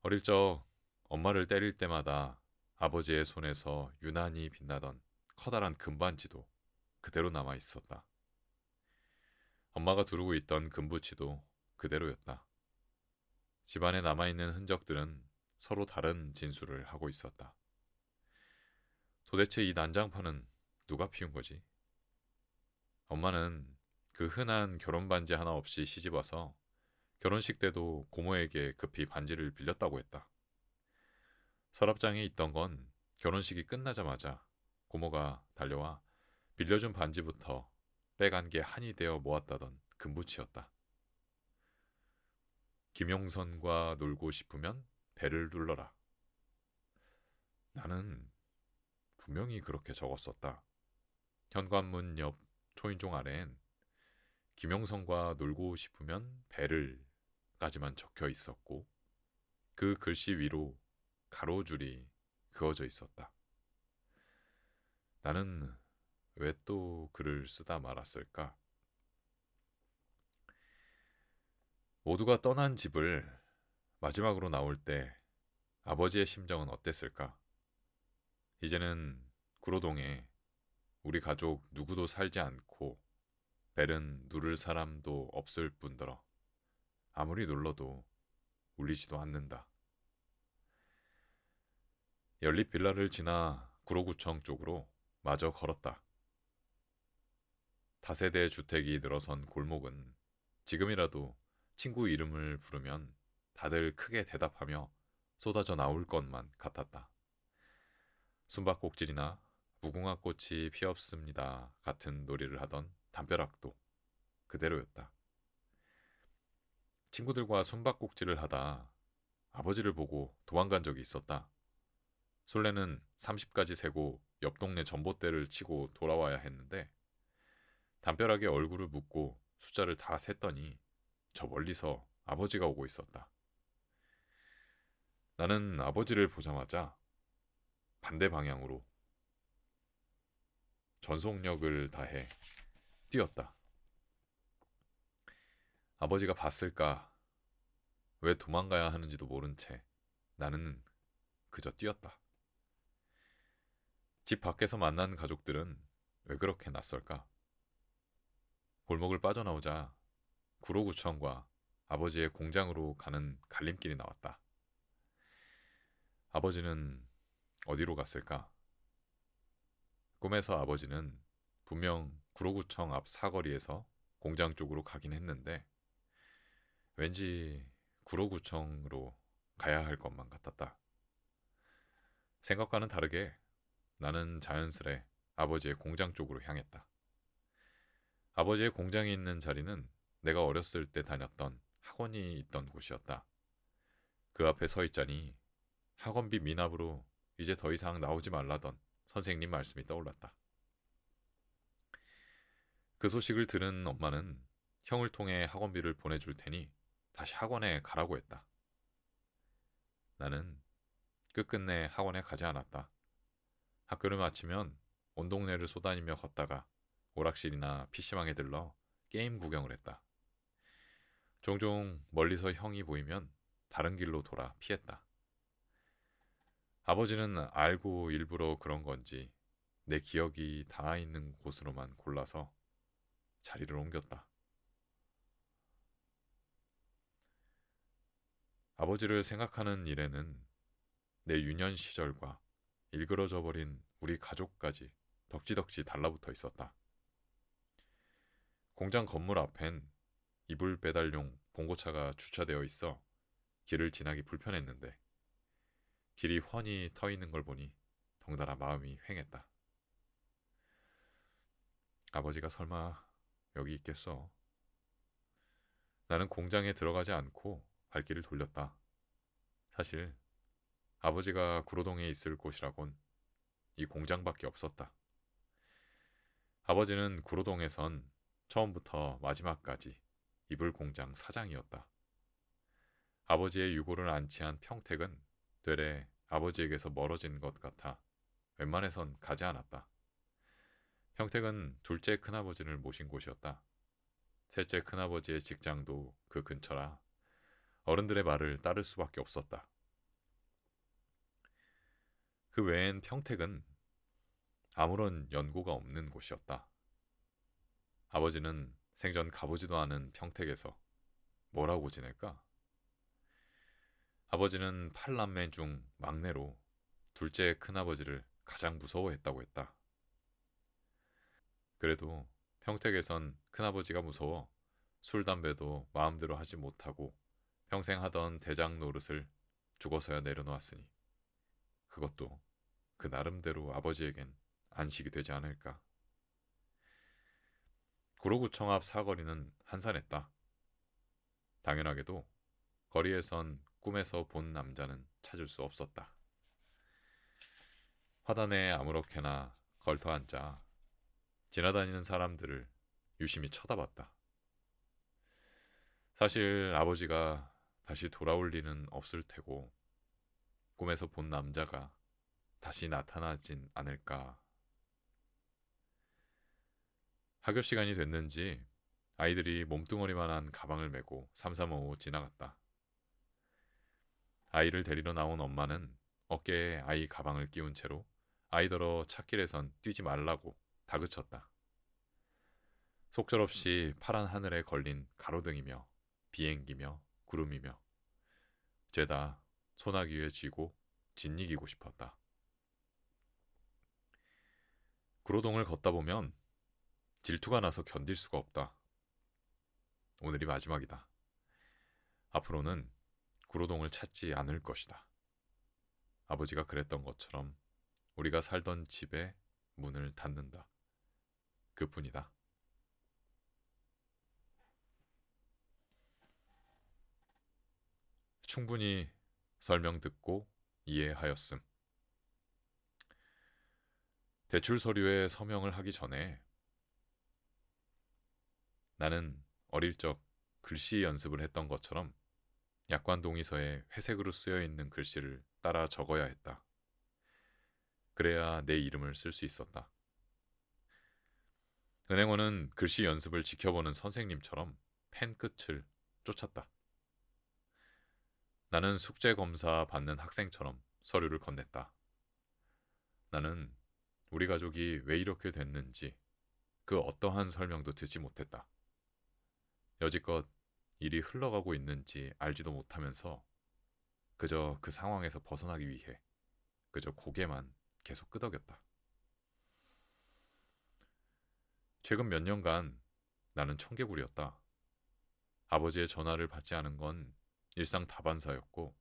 어릴 적 엄마를 때릴 때마다 아버지의 손에서 유난히 빛나던 커다란 금반지도 그대로 남아 있었다. 엄마가 두르고 있던 금부치도 그대로였다. 집안에 남아있는 흔적들은 서로 다른 진술을 하고 있었다. 도대체 이 난장판은 누가 피운 거지? 엄마는 그 흔한 결혼 반지 하나 없이 시집와서 결혼식 때도 고모에게 급히 반지를 빌렸다고 했다. 서랍장에 있던 건 결혼식이 끝나자마자 고모가 달려와 빌려준 반지부터 빼간 게 한이 되어 모았다던 금붙이였다. 김용선과 놀고 싶으면 배를 눌러라. 나는 분명히 그렇게 적었었다. 현관문 옆 초인종 아래엔 김용선과 놀고 싶으면 배를 까지만 적혀 있었고 그 글씨 위로 가로줄이 그어져 있었다. 나는 왜 또 글을 쓰다 말았을까? 모두가 떠난 집을 마지막으로 나올 때 아버지의 심정은 어땠을까? 이제는 구로동에 우리 가족 누구도 살지 않고 벨은 누를 사람도 없을 뿐더러 아무리 눌러도 울리지도 않는다. 연립 빌라를 지나 구로구청 쪽으로 마저 걸었다. 다세대 주택이 늘어선 골목은 지금이라도 친구 이름을 부르면 다들 크게 대답하며 쏟아져 나올 것만 같았다. 숨바꼭질이나 무궁화 꽃이 피었습니다 같은 놀이를 하던 담벼락도 그대로였다. 친구들과 숨바꼭질을 하다 아버지를 보고 도망간 적이 있었다. 술래는 30까지 세고 옆 동네 전봇대를 치고 돌아와야 했는데 담벼락에 얼굴을 묻고 숫자를 다 셌더니 저 멀리서 아버지가 오고 있었다. 나는 아버지를 보자마자 반대 방향으로 전속력을 다해 뛰었다. 아버지가 봤을까? 왜 도망가야 하는지도 모른 채 나는 그저 뛰었다. 집 밖에서 만난 가족들은 왜 그렇게 낯설까? 골목을 빠져나오자 구로구청과 아버지의 공장으로 가는 갈림길이 나왔다. 아버지는 어디로 갔을까? 꿈에서 아버지는 분명 구로구청 앞 사거리에서 공장 쪽으로 가긴 했는데 왠지 구로구청으로 가야 할 것만 같았다. 생각과는 다르게 나는 자연스레 아버지의 공장 쪽으로 향했다. 아버지의 공장이 있는 자리는 내가 어렸을 때 다녔던 학원이 있던 곳이었다. 그 앞에 서 있자니 학원비 미납으로 이제 더 이상 나오지 말라던 선생님 말씀이 떠올랐다. 그 소식을 들은 엄마는 형을 통해 학원비를 보내줄 테니 다시 학원에 가라고 했다. 나는 끝끝내 학원에 가지 않았다. 학교를 마치면 온 동네를 쏘다니며 걷다가 오락실이나 PC방에 들러 게임 구경을 했다. 종종 멀리서 형이 보이면 다른 길로 돌아 피했다. 아버지는 알고 일부러 그런 건지 내 기억이 닿아 있는 곳으로만 골라서 자리를 옮겼다. 아버지를 생각하는 일에는 내 유년 시절과 일그러져 버린 우리 가족까지 덕지덕지 달라붙어 있었다. 공장 건물 앞엔 이불 배달용 봉고차가 주차되어 있어 길을 지나기 불편했는데 길이 훤히 터 있는 걸 보니 덩달아 마음이 휑했다. 아버지가 설마 여기 있겠어? 나는 공장에 들어가지 않고 발길을 돌렸다. 사실 아버지가 구로동에 있을 곳이라곤 이 공장밖에 없었다. 아버지는 구로동에선 처음부터 마지막까지 이불 공장 사장이었다. 아버지의 유고를 안치한 평택은 되레 아버지에게서 멀어진 것 같아 웬만해선 가지 않았다. 평택은 둘째 큰아버지를 모신 곳이었다. 셋째 큰아버지의 직장도 그 근처라 어른들의 말을 따를 수밖에 없었다. 그 외엔 평택은 아무런 연고가 없는 곳이었다. 아버지는 생전 가보지도 않은 평택에서 뭐라고 지낼까? 아버지는 8남매 중 막내로 둘째 큰아버지를 가장 무서워했다고 했다. 그래도 평택에선 큰아버지가 무서워 술, 담배도 마음대로 하지 못하고 평생 하던 대장 노릇을 죽어서야 내려놓았으니 그것도 그 나름대로 아버지에겐 안식이 되지 않을까. 구로구청 앞 사거리는 한산했다. 당연하게도 거리에선 꿈에서 본 남자는 찾을 수 없었다. 화단에 아무렇게나 걸터앉아 지나다니는 사람들을 유심히 쳐다봤다. 사실 아버지가 다시 돌아올 리는 없을 테고 꿈에서 본 남자가 다시 나타나진 않을까. 학교 시간이 됐는지 아이들이 몸뚱어리만한 가방을 메고 삼삼오오 지나갔다. 아이를 데리러 나온 엄마는 어깨에 아이 가방을 끼운 채로 아이더러 찻길에선 뛰지 말라고 다그쳤다. 속절없이 파란 하늘에 걸린 가로등이며 비행기며 구름이며 죄다 소나기 위에 쥐고 짓이기고 싶었다. 구로동을 걷다 보면 질투가 나서 견딜 수가 없다. 오늘이 마지막이다. 앞으로는 구로동을 찾지 않을 것이다. 아버지가 그랬던 것처럼 우리가 살던 집에 문을 닫는다. 그뿐이다. 충분히 설명 듣고 이해하였음. 대출 서류에 서명을 하기 전에 나는 어릴 적 글씨 연습을 했던 것처럼 약관 동의서에 회색으로 쓰여 있는 글씨를 따라 적어야 했다. 그래야 내 이름을 쓸 수 있었다. 은행원은 글씨 연습을 지켜보는 선생님처럼 펜 끝을 쫓았다. 나는 숙제 검사 받는 학생처럼 서류를 건넸다. 나는 우리 가족이 왜 이렇게 됐는지 그 어떠한 설명도 듣지 못했다. 여지껏 일이 흘러가고 있는지 알지도 못하면서 그저 그 상황에서 벗어나기 위해 그저 고개만 계속 끄덕였다. 최근 몇 년간 나는 청개구리였다. 아버지의 전화를 받지 않은 건 일상 다반사였고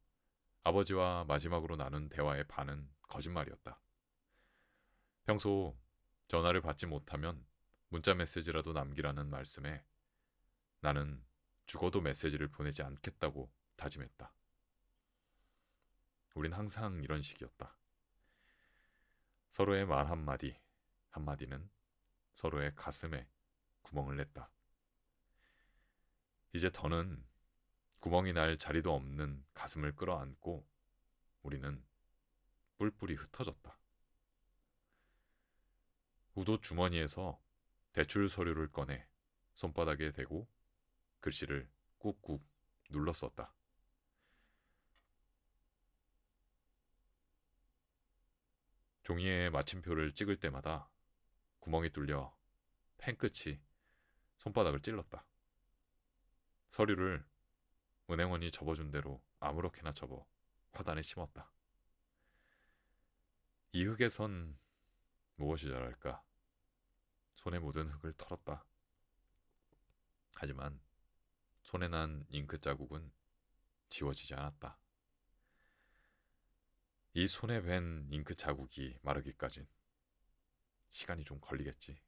아버지와 마지막으로 나눈 대화의 반은 거짓말이었다. 평소 전화를 받지 못하면 문자 메시지라도 남기라는 말씀에 나는 죽어도 메시지를 보내지 않겠다고 다짐했다. 우린 항상 이런 식이었다. 서로의 말 한마디, 한마디는 서로의 가슴에 구멍을 냈다. 이제 더는 구멍이 날 자리도 없는 가슴을 끌어안고 우리는 뿔뿔이 흩어졌다. 우도 주머니에서 대출 서류를 꺼내 손바닥에 대고 글씨를 꾹꾹 눌렀었다. 종이에 마침표를 찍을 때마다 구멍이 뚫려 펜끝이 손바닥을 찔렀다. 서류를 은행원이 접어준 대로 아무렇게나 접어 화단에 심었다. 이 흙에선 무엇이 자랄까? 손에 묻은 흙을 털었다. 하지만 손에 난 잉크 자국은 지워지지 않았다. 이 손에 밴 잉크 자국이 마르기까진 시간이 좀 걸리겠지.